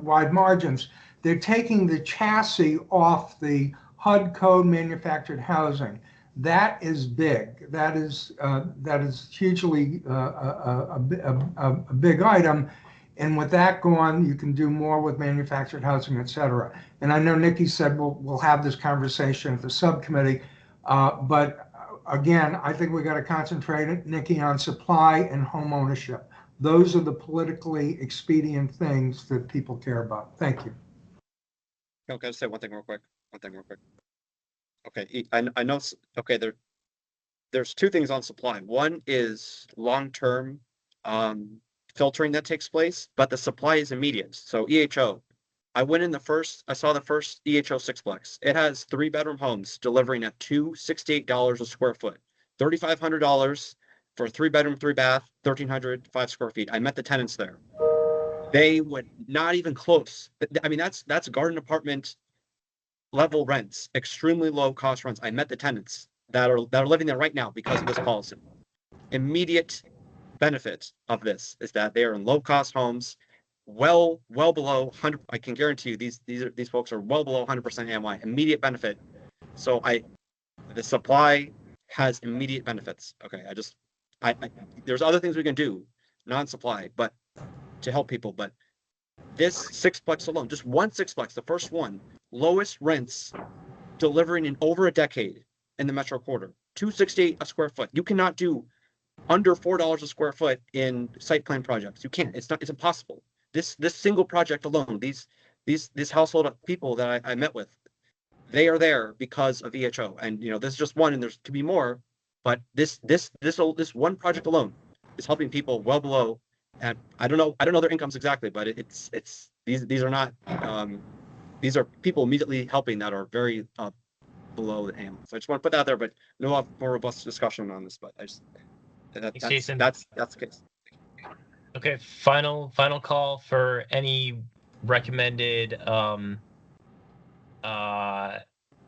wide margins. They're taking the chassis off the HUD code manufactured housing. That is big. That is hugely a big item. And with that gone, you can do more with manufactured housing, et cetera. And I know Nikki said we'll have this conversation at the subcommittee, but again, I think we got to concentrate, Nikki, on supply and home ownership. Those are the politically expedient things that people care about. Thank you. Okay, I'll say one thing real quick. Okay, I know. Okay, there's two things on supply. One is long-term filtering that takes place, but the supply is immediate. So EHO, I saw the first EHO sixplex. It has 3-bedroom homes delivering at $268 a square foot, $3,500 for a 3-bedroom, 3-bath, 1,300, 5 square feet. I met the tenants there. They would not even close. I mean, that's garden apartment level rents, extremely low cost rents. I met the tenants that are living there right now because of this policy. Immediate benefit of this is that they are in low cost homes, well below 100. I can guarantee you these folks are well below 100% AMI. Immediate benefit. So the supply has immediate benefits. Okay, there's other things we can do non-supply, but to help people. But this sixplex alone, just one sixplex, the first one, lowest rents delivering in over a decade in the metro quarter, $268 a square foot. You cannot do under $4 a square foot in site plan projects. You can't. It's impossible. This single project alone, this household of people that I met with, they are there because of EHO. And this is just one, and there's to be more. But this one project alone is helping people well below. And I don't know their incomes exactly, but it's these are not these are people immediately helping that are very below the AMI. So I just want to put that out there, but no more robust discussion on this. But Thanks, Jason. That's the case. Okay, final call for any recommended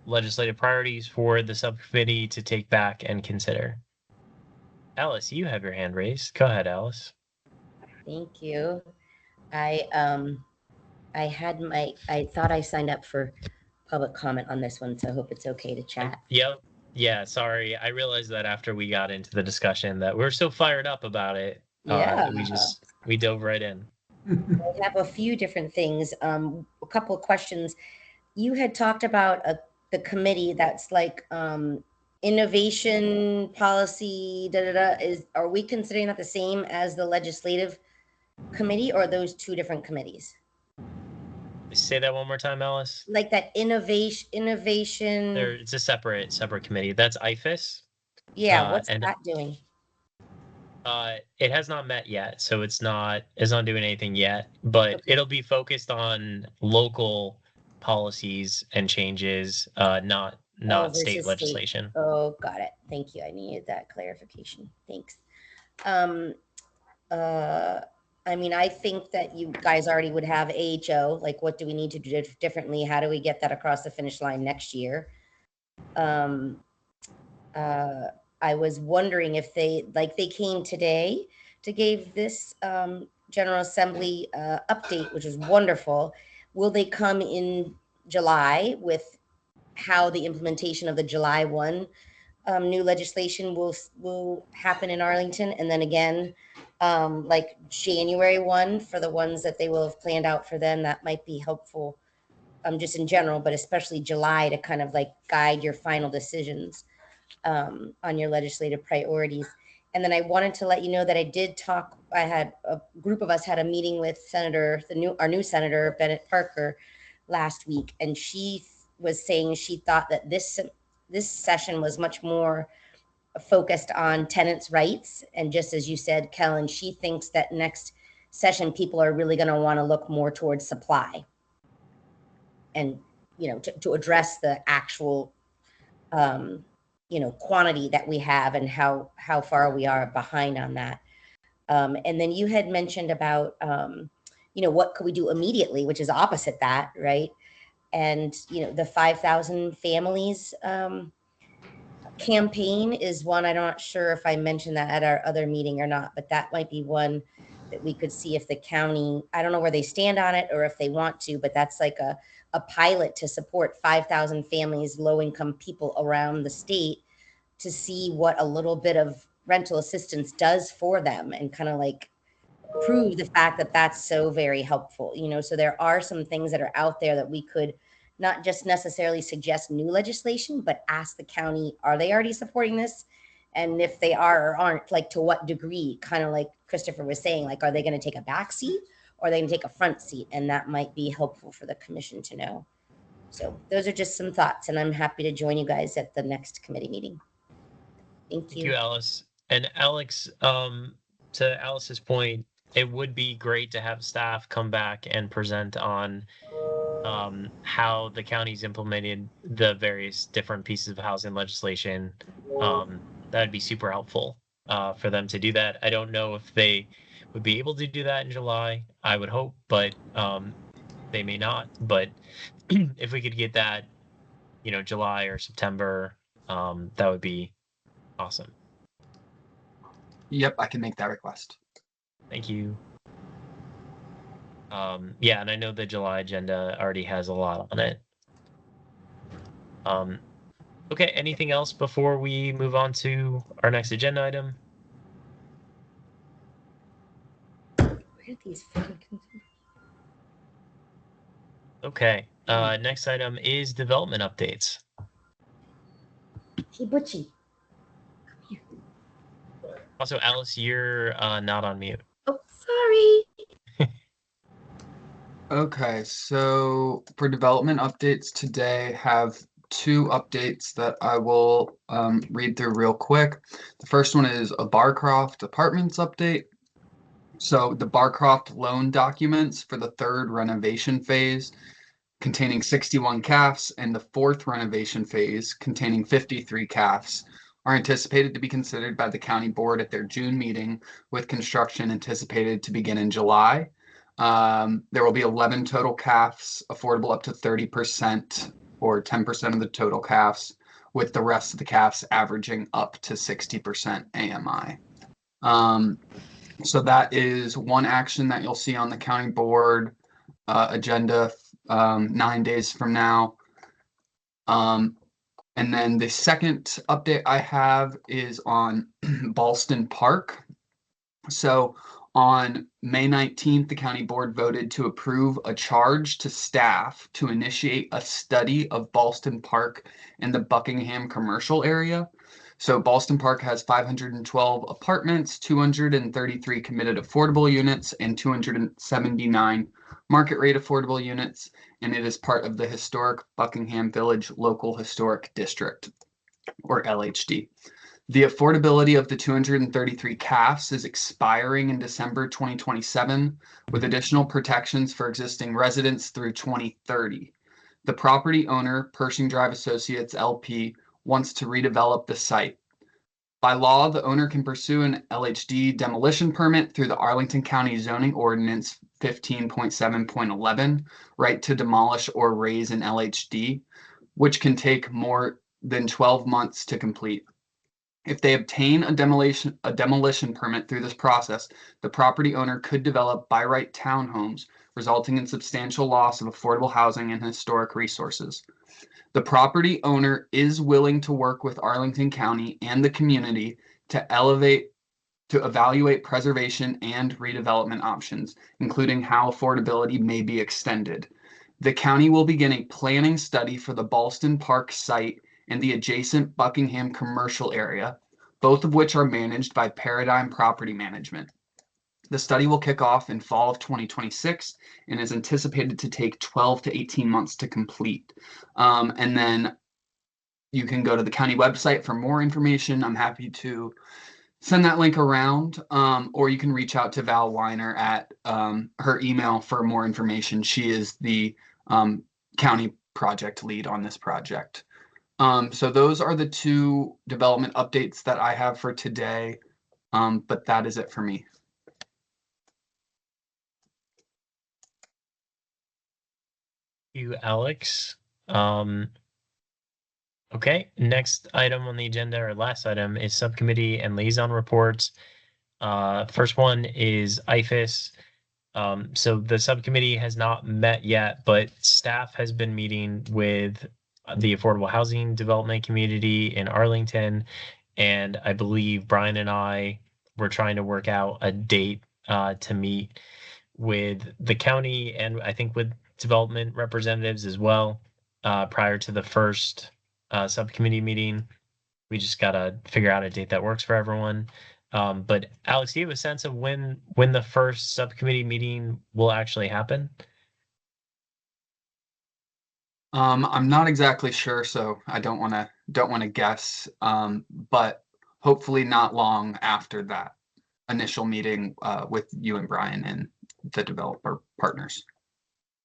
legislative priorities for the subcommittee to take back and consider. Alice, you have your hand raised. Go ahead, Alice. Thank you. I thought I signed up for public comment on this one, so I hope it's okay to chat. Yep. Yeah, sorry. I realized that after we got into the discussion that we're so fired up about it. Yeah. We dove right in. I have a few different things. A couple of questions. You had talked about the committee that's like innovation policy, are we considering that the same as the legislative committee, or are those two different committees? Say that one more time, Alice. Like that innovation. It's a separate committee. That's IFAS. Yeah, what's that doing? It has not met yet, so it's not doing anything yet, but Okay. It'll be focused on local policies and changes, not state legislation. Oh, got it. Thank you. I needed that clarification. Thanks. I mean, I think that you guys already would have AHO. Like, what do we need to do differently? How do we get that across the finish line next year? I was wondering if they came today to give this General Assembly update, which is wonderful. Will they come in July with how the implementation of the July 1 new legislation will happen in Arlington, and then again, like January 1 for the ones that they will have planned out for them? That might be helpful, just in general, but especially July to kind of like guide your final decisions on your legislative priorities. And then I wanted to let you know that I did talk. I had a group of us had a meeting with our new senator, Bennett Parker, last week, and she was saying she thought that this session was much more focused on tenants' rights. And just as you said, Kellen, she thinks that next session people are really going to want to look more towards supply, and to address the actual quantity that we have and how far we are behind on that. And then you had mentioned about, what could we do immediately, which is opposite that, right? And, the 5,000 families campaign is one. I'm not sure if I mentioned that at our other meeting or not, but that might be one that we could see if the county, I don't know where they stand on it or if they want to, but that's like a pilot to support 5,000 families, low-income people around the state, to see what a little bit of rental assistance does for them, and kind of like prove the fact that that's so very helpful. So there are some things that are out there that we could not just necessarily suggest new legislation, but ask the county, are they already supporting this? And if they are or aren't, like, to what degree, kind of like Christopher was saying, like, are they going to take a back seat or are they going to take a front seat? And that might be helpful for the commission to know. So those are just some thoughts, and I'm happy to join you guys at the next committee meeting. Thank you, Alice. And Alex, to Alice's point, it would be great to have staff come back and present on how the county's implemented the various different pieces of housing legislation. That'd be super helpful for them to do that. I don't know if they would be able to do that in July. I would hope, but they may not. But if we could get that, July or September, that would be awesome. Yep, I can make that request. Thank you. Yeah, and I know the July agenda already has a lot on it. Okay, anything else before we move on to our next agenda item? Where did these Okay, next item is development updates. Hey, Butchie. Also, Alice, you're not on mute. Oh, sorry. Okay, so for development updates today, have two updates that I will read through real quick. The first one is a Barcroft Apartments update. So the Barcroft loan documents for the third renovation phase, containing 61 CAFs, and the fourth renovation phase, containing 53 CAFs, are anticipated to be considered by the county board at their June meeting, with construction anticipated to begin in July. There will be 11 total CAFs, affordable up to 30% or 10% of the total CAFs, with the rest of the CAFs averaging up to 60% AMI. So that is one action that you'll see on the county board agenda 9 days from now. And then the second update I have is on Ballston Park. So on May 19th, the county board voted to approve a charge to staff to initiate a study of Ballston Park in the Buckingham commercial area. So Ballston Park has 512 apartments, 233 committed affordable units, and 279 market rate affordable units, and it is part of the historic Buckingham Village Local Historic District, or LHD. The affordability of the 233 CAFs is expiring in December 2027, with additional protections for existing residents through 2030. The property owner, Pershing Drive Associates LP, wants to redevelop the site. By law, the owner can pursue an LHD demolition permit through the Arlington County Zoning Ordinance 15.7.11, right to demolish or raise an LHD, which can take more than 12 months to complete. If they obtain a demolition permit through this process, the property owner could develop by right townhomes, resulting in substantial loss of affordable housing and historic resources. The property owner is willing to work with Arlington County and the community to evaluate preservation and redevelopment options, including how affordability may be extended. The county will begin a planning study for the Ballston Park site and the adjacent Buckingham commercial area, both of which are managed by Paradigm Property Management. The study will kick off in fall of 2026 and is anticipated to take 12 to 18 months to complete. And then you can go to the county website for more information. I'm happy to send that link around, or you can reach out to Val Weiner at her email for more information. She is the county project lead on this project. So those are the two development updates that I have for today, but that is it for me. You, Alex. Okay, next item on the agenda, or last item, is subcommittee and liaison reports. First one is IFAS. So the subcommittee has not met yet, but staff has been meeting with the affordable housing development community in Arlington. And I believe Brian and I were trying to work out a date to meet with the county and I think with development representatives as well prior to the first subcommittee meeting. We just gotta figure out a date that works for everyone. But Alex, do you have a sense of when the first subcommittee meeting will actually happen? I'm not exactly sure, so I don't want to guess. But hopefully not long after that initial meeting with you and Brian and the developer partners.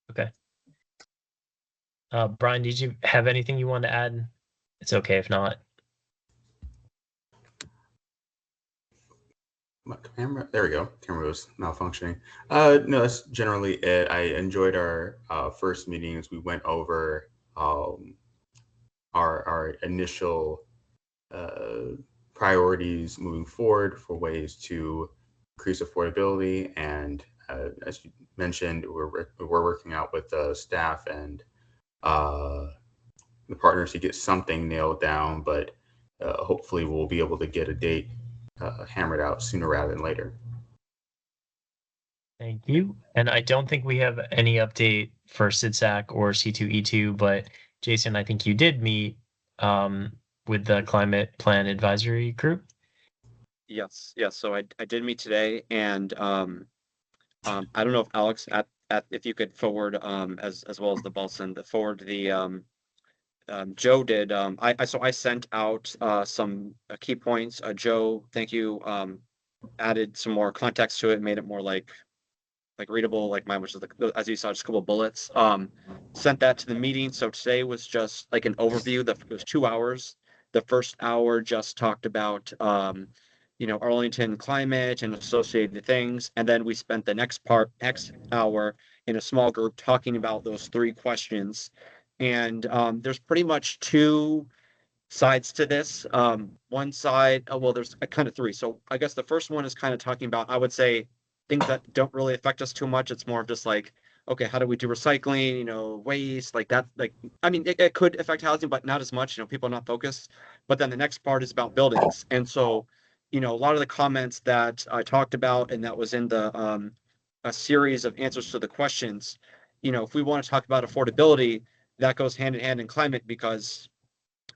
Okay. Brian, did you have anything you want to add? It's okay if not. My camera, there we go. Camera was malfunctioning. No, that's generally it. I enjoyed our first meetings. We went over our initial priorities moving forward for ways to increase affordability. And as you mentioned, we're working out with the staff and the partners to get something nailed down, but hopefully we'll be able to get a date hammered out sooner rather than later. Thank you. And I don't think we have any update for SIDSAC or C2E2, but Jason, I think you did meet with the Climate Plan Advisory Group. Yes. So I did meet today, and I don't know if Alex if you could forward as well as the Bulson forward the Joe did. I sent out some key points. Joe, thank you. Added some more context to it, made it more like readable, like mine, which is as you saw, just a couple of bullets. Sent that to the meeting. So today was just like an overview. It was 2 hours. The first hour just talked about Arlington climate and associated things, and then we spent the next hour in a small group talking about those 3 questions. And there's pretty much 2 sides to this. One side, well, there's kind of 3. So I guess the first one is kind of talking about, I would say, things that don't really affect us too much. It's more of just like, okay, how do we do recycling, waste, like that. Like, I mean, it could affect housing, but not as much, people are not focused. But then the next part is about buildings. And so, a lot of the comments that I talked about and that was in the a series of answers to the questions, if we want to talk about affordability, that goes hand in hand in climate, because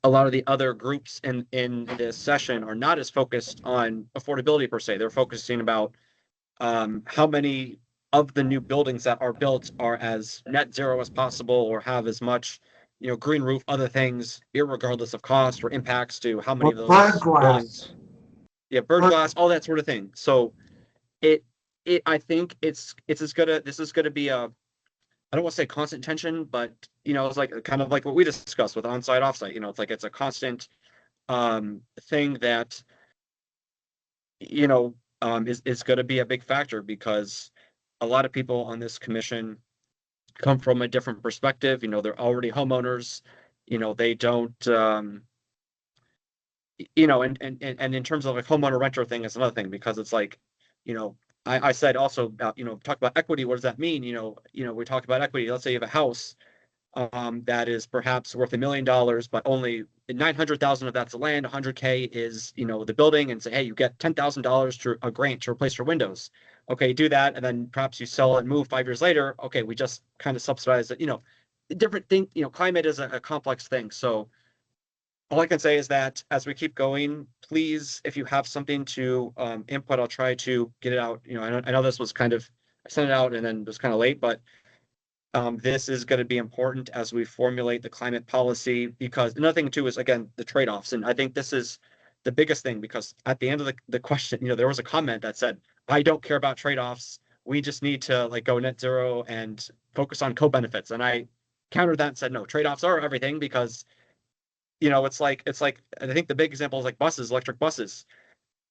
a lot of the other groups in this session are not as focused on affordability per se. They're focusing about how many of the new buildings that are built are as net zero as possible or have as much, green roof, other things, irregardless of cost or impacts to how many of those Bird glass. buildings. Yeah, bird glass, all that sort of thing. So I think this is gonna be a, I don't want to say constant tension, but it's like kind of like what we discussed with on-site, off-site. It's like it's a constant thing that is going to be a big factor, because a lot of people on this commission come from a different perspective. They're already homeowners. They don't. And in terms of like homeowner renter thing, is another thing, because it's like, I said also about, talk about equity. What does that mean? We talk about equity. Let's say you have a house that is perhaps worth $1 million, but only 900,000 of that's the land, 100K is, the building, and say, hey, you get $10,000 to a grant to replace your windows. Okay, do that, and then perhaps you sell and move 5 years later. Okay, we just kind of subsidize it. Different thing. Climate is a complex thing. So all I can say is that as we keep going, please, if you have something to input, I'll try to get it out. You know, I know this was kind of, I sent it out and then it was kind of late, but this is going to be important as we formulate the climate policy, because another thing too is, again, the trade-offs. And I think this is the biggest thing, because at the end of the question, you know, there was a comment that said, I don't care about trade-offs. We just need to like go net zero and focus on co-benefits. And I countered that and said, no, trade-offs are everything, because you know, it's like I think the big example is like buses, electric buses.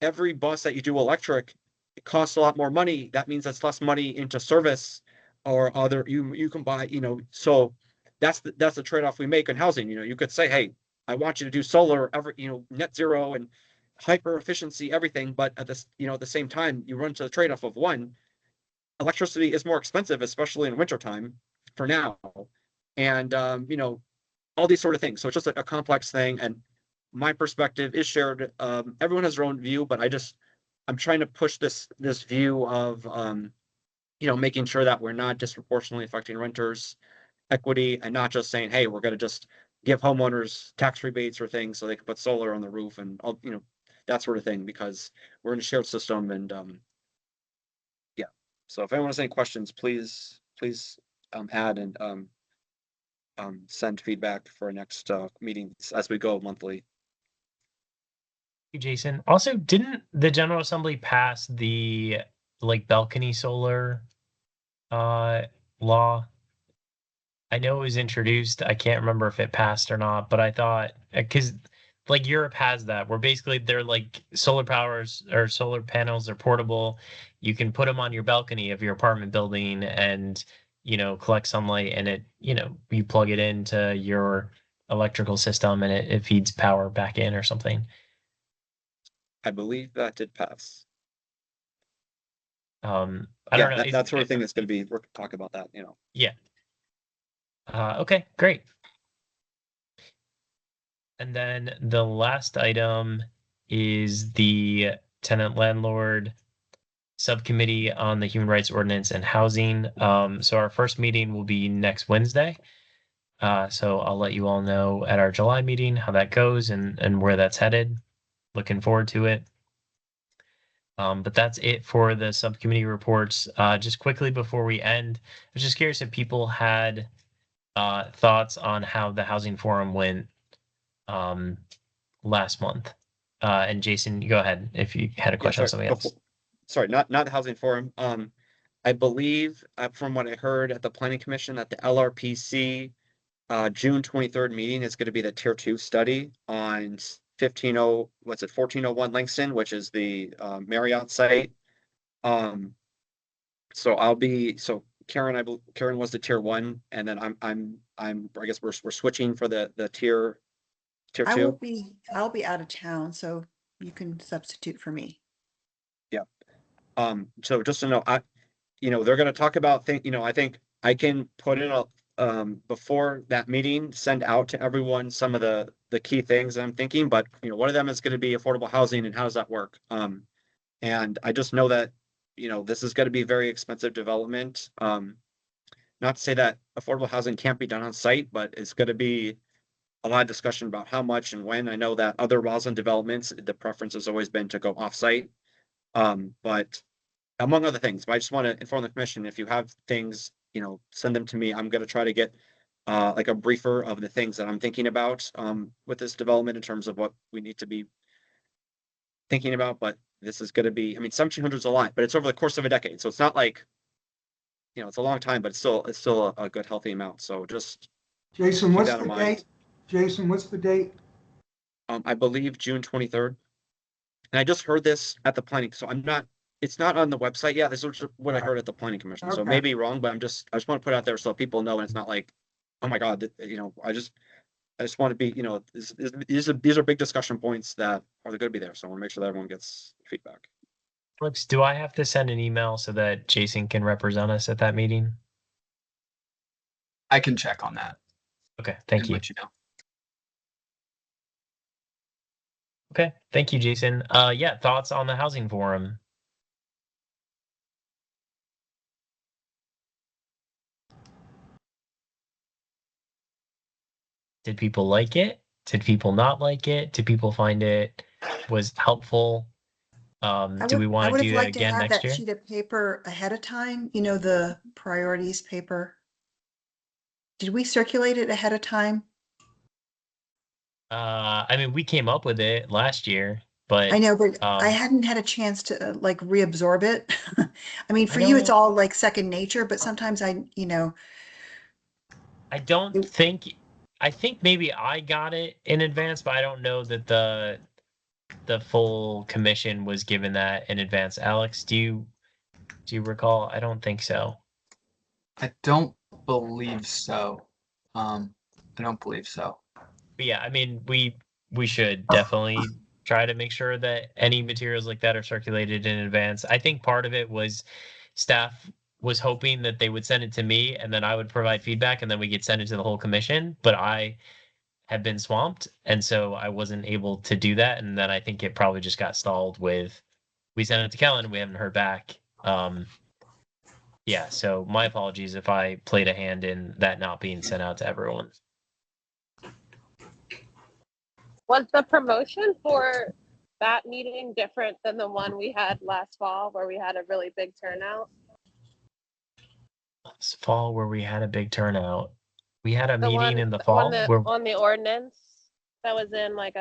Every bus that you do electric, it costs a lot more money. That means that's less money into service or other you can buy, you know, so that's the trade-off we make in housing. You know, you could say, hey, I want you to do solar, you know, net zero and hyper efficiency, everything, but at this, you know, at the same time, you run to the trade-off of one, electricity is more expensive, especially in wintertime for now. And you know, all these sort of things. So it's just a complex thing. And my perspective is shared. Everyone has their own view, but I'm trying to push this view of, you know, making sure that we're not disproportionately affecting renters' equity, and not just saying, hey, we're going to just give homeowners tax rebates or things so they can put solar on the roof and all, you know, that sort of thing, because we're in a shared system. And yeah. So if anyone has any questions, please add and send feedback for our next meetings as we go monthly. Jason. Also, didn't the General Assembly pass the like balcony solar law? I know it was introduced. I can't remember if it passed or not, but I thought because like Europe has that, where basically they're like solar powers or solar panels are portable. You can put them on your balcony of your apartment building and, you know, collect sunlight, and it, you know, you plug it into your electrical system and it feeds power back in or something. I believe that did pass. I don't know. That sort of thing that's going to be, we're talking about that, you know. Yeah. Okay, great. And then the last item is the tenant landlord subcommittee on the human rights ordinance and housing. So our first meeting will be next Wednesday. So I'll let you all know at our July meeting how that goes and where that's headed. Looking forward to it. But that's it for the subcommittee reports. Just quickly before we end, I was just curious if people had thoughts on how the housing forum went last month. And Jason, you go ahead if you had a question on something else. Sorry, not the housing forum. I believe from what I heard at the planning commission that the LRPC June 23rd meeting is going to be the tier 2 study on 1401 Langston, which is the Marriott site. So Karen was the tier 1, and then I guess we're switching for the tier 2. I'll be out of town, so you can substitute for me. Yeah. So just to know, you know, they're going to talk about things, you know, I think I can put in before that meeting, send out to everyone some of the key things I'm thinking, but you know, one of them is going to be affordable housing and how does that work? And I just know that, you know, this is going to be very expensive development. Not to say that affordable housing can't be done on site, but it's going to be a lot of discussion about how much and when. I know that other Roslyn developments, the preference has always been to go off-site. But among other things, but I just want to inform the commission, if you have things, you know, send them to me. I'm going to try to get like a briefer of the things that I'm thinking about with this development in terms of what we need to be thinking about. But this is going to be, I mean, 1,700 is a lot, but it's over the course of a decade. So it's not like, you know, it's a long time, but it's still a good, healthy amount. So just Jason, keep what's that the in mind. date? Jason, what's the date? I believe June 23rd. And I just heard this at the planning, so it's not on the website yet. This is what I heard at the planning commission. So it may be wrong, but I just want to put it out there so people know, and it's not like, oh my God, you know, I just want to be, you know, these are big discussion points that are going to be there. So I want to make sure that everyone gets feedback. Alex, do I have to send an email so that Jason can represent us at that meeting? I can check on that. Okay, thank you. Let you know. Okay, thank you, Jason. Yeah, thoughts on the housing forum? Did people like it? Did people not like it? Did people find it was helpful? Do we I want to would have do that liked to again have next that year? sheet of paper ahead of time, you know, the priorities paper. Did we circulate it ahead of time? I mean, we came up with it last year, but I know, but I um, hadn't had a chance to like reabsorb it. I mean, I for you, it's don't. all like second nature, but sometimes you know, I don't it- think. I think maybe I got it in advance, but I don't know that the full commission was given that in advance. Alex, do you recall? I don't think so. I don't believe so. I don't believe so. But yeah, I mean, we should definitely try to make sure that any materials like that are circulated in advance. I think part of it was staff was hoping that they would send it to me and then I would provide feedback and then we could send it to the whole commission, but I had been swamped and so I wasn't able to do that. And then I think it probably just got stalled with we sent it to Kellen, we haven't heard back. Yeah, so my apologies if I played a hand in that not being sent out to everyone. Was the promotion for that meeting different than the one we had last fall where we had a really big turnout? Last fall where we had a big turnout. We had a The meeting one in the fall where on the ordinance that was in like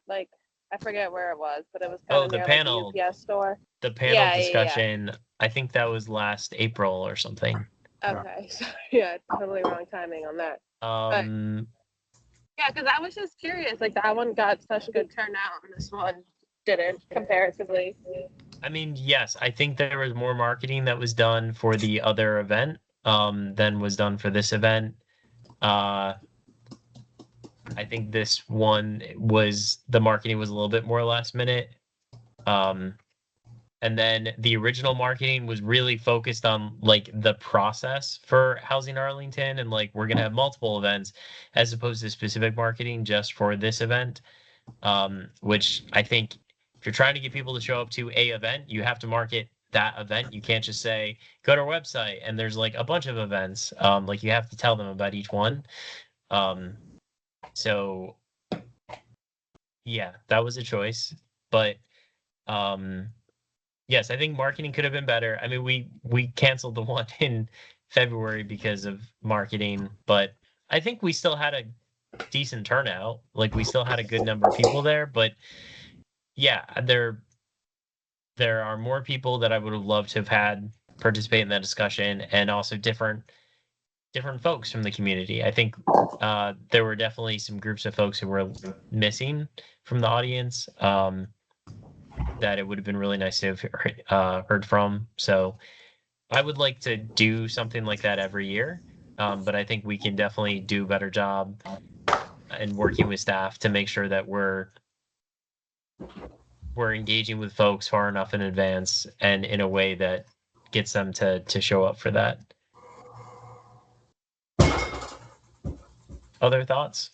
like I forget where it was, but it was kind of the near like panel, the UPS store. the panel Yeah. discussion, I think that was last April or something. Okay, so yeah, totally wrong timing on that. But Um, yeah, because I was just curious, like that one got such a good turnout and this one didn't comparatively. I mean, yes, I think there was more marketing that was done for the other event, than was done for this event. Uh, I think this one was the marketing was a little bit more last minute. Um, and then the original marketing was really focused on like the process for Housing Arlington and like we're gonna have multiple events as opposed to specific marketing just for this event. Which I think if you're trying to get people to show up to a event, you have to market that event. You can't just say go to our website and there's like a bunch of events. Like you have to tell them about each one. Um, so yeah, that was a choice, but um yes, I think marketing could have been better. I mean, we canceled the one in February because of marketing, but I think we still had a decent turnout. Like we still had a good number of people there, but yeah, there are more people that I would have loved to have had participate in that discussion and also different folks from the community. I think there were definitely some groups of folks who were missing from the audience. That it would have been really nice to have heard from. So I would like to do something like that every year. But I think we can definitely do a better job in working with staff to make sure that we're engaging with folks far enough in advance and in a way that gets them to show up for that. Other thoughts?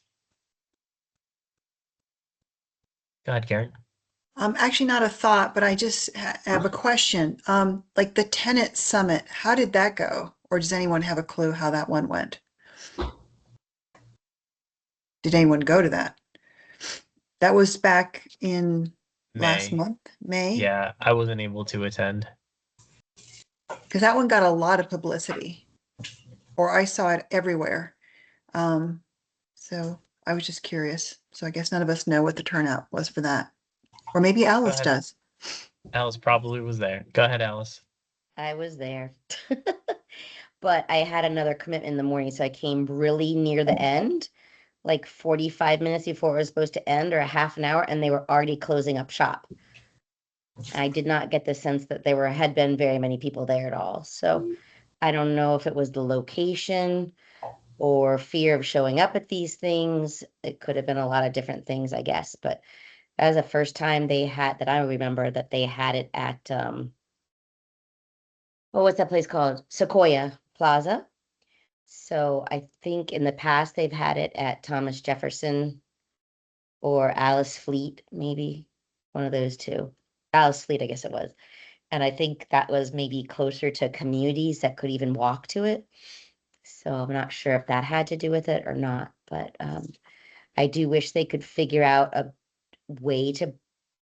Go ahead, Karen. actually not a thought, but I just have a question. Like the tenant summit, how did that go? Or does anyone have a clue how that one went? Did anyone go to that? That was back in last May. month, May, Yeah, I wasn't able to attend. because that one got a lot of publicity, or I saw it everywhere. So I was just curious. So I guess none of us know what the turnout was for that. Or maybe Go Alice ahead. does. Alice probably was there. Go ahead, Alice. I was there. But I had another commitment in the morning, so I came really near the end, like 45 minutes before it was supposed to end, or a half an hour, and they were already closing up shop. I did not get the sense that there had been very many people there at all. So I don't know if it was the location or fear of showing up at these things. It could have been a lot of different things, I guess. But that was the first time they had that I remember that they had it at what's that place called? Sequoia Plaza. So I think in the past they've had it at Thomas Jefferson or Alice Fleet, maybe one of those two. Alice Fleet, I guess it was. And I think that was maybe closer to communities that could even walk to it. So I'm not sure if that had to do with it or not. But I do wish they could figure out a way to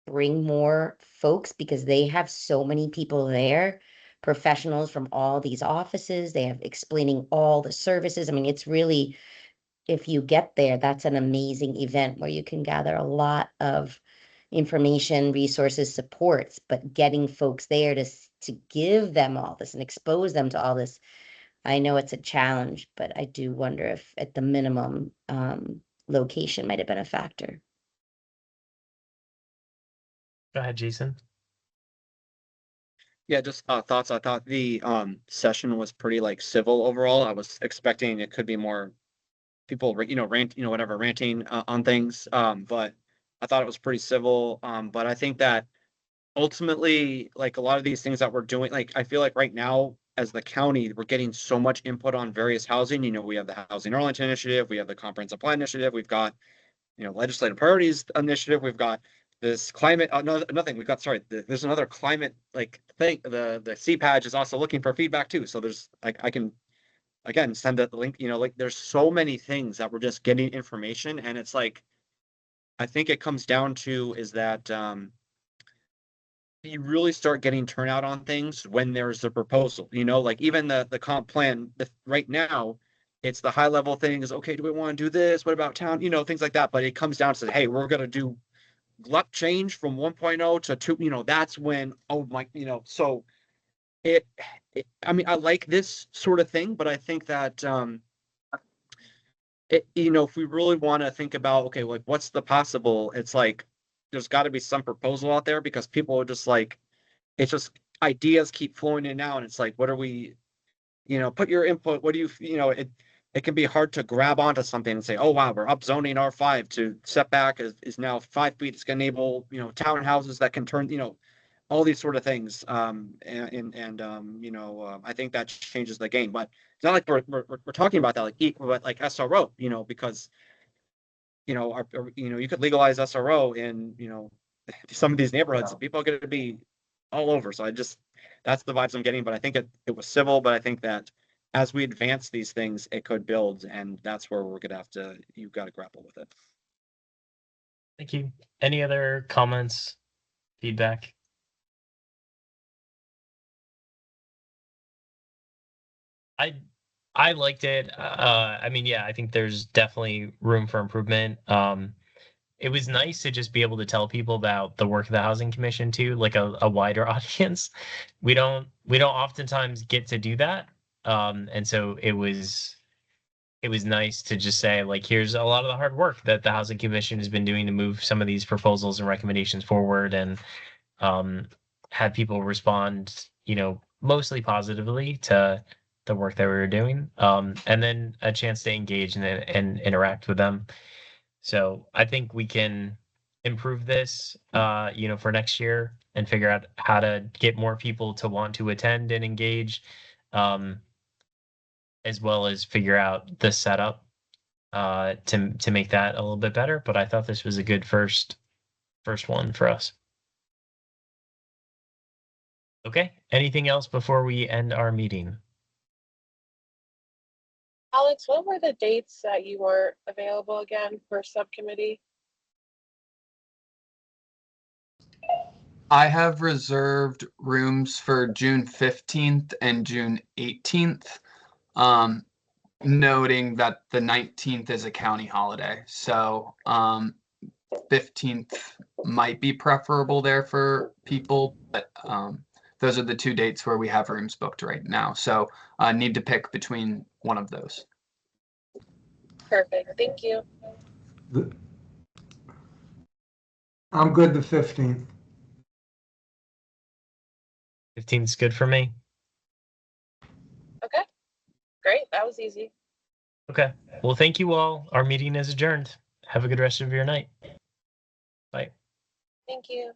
bring more folks because they have so many people there, professionals from all these offices. They have explaining all the services. I mean, it's really, if you get there, that's an amazing event where you can gather a lot of information, resources, supports, but getting folks there to give them all this and expose them to all this. I know it's a challenge, but I do wonder if at the minimum, location might have been a factor. Go ahead, Jason. Yeah, just thoughts. I thought the session was pretty like civil overall. I was expecting it could be more people, rant, whatever, ranting on things. But I thought it was pretty civil. But I think that ultimately, like a lot of these things that we're doing, like I feel like right now as the county, we're getting so much input on various housing. We have the Housing Arlington Initiative, we have the Comprehensive Plan Initiative, we've got legislative priorities initiative, we've got this climate, nothing. We've got, sorry, there's another climate like thing. The CPAG is also looking for feedback too. So there's like I can again send the link. Like there's so many things that we're just getting information, and it's like I think it comes down to is that you really start getting turnout on things when there's a proposal. Like even the comp plan right now, it's the high level things. Okay, do we want to do this? What about town? Things like that. But it comes down to, hey, we're going to do luck change from 1.0 to 2. That's when, oh my, so I mean, I like this sort of thing, but I think that if we really want to think about, okay, like what's the possible, it's like there's got to be some proposal out there because people are just like, it's just ideas keep flowing in and out. And it's like, what are we, put your input. What do it can be hard to grab onto something and say, oh, wow, we're upzoning R5 to setback is now 5 feet. It's going to enable, townhouses that can turn, all these sort of things. I think that changes the game, but it's not like we're talking about that like equal, but like SRO, because, you could legalize SRO in, some of these neighborhoods. People are going to be all over. So that's the vibes I'm getting, but I think it was civil, but I think that as we advance these things, it could build, and that's where we're going to you've got to grapple with it. Thank you. Any other comments, feedback? I liked it. I mean, yeah, I think there's definitely room for improvement. It was nice to just be able to tell people about the work of the Housing Commission too, like a wider audience. We don't oftentimes get to do that. And so it was nice to just say, like, here's a lot of the hard work that the Housing Commission has been doing to move some of these proposals and recommendations forward, and had people respond, mostly positively to the work that we were doing. And then a chance to engage and interact with them. So I think we can improve this, for next year and figure out how to get more people to want to attend and engage, as well as figure out the setup to make that a little bit better. But I thought this was a good first one for us. Okay. Anything else before we end our meeting? Alex, what were the dates that you weren't available again for subcommittee? I have reserved rooms for June 15th and June 18th, noting that the 19th is a county holiday. So 15th might be preferable there for people, but those are the 2 dates where we have rooms booked right now. So need to pick between one of those. Perfect. Thank you. I'm good the 15th. 15th is good for me. Okay. Great. That was easy. Okay. Well, thank you all. Our meeting is adjourned. Have a good rest of your night. Bye. Thank you.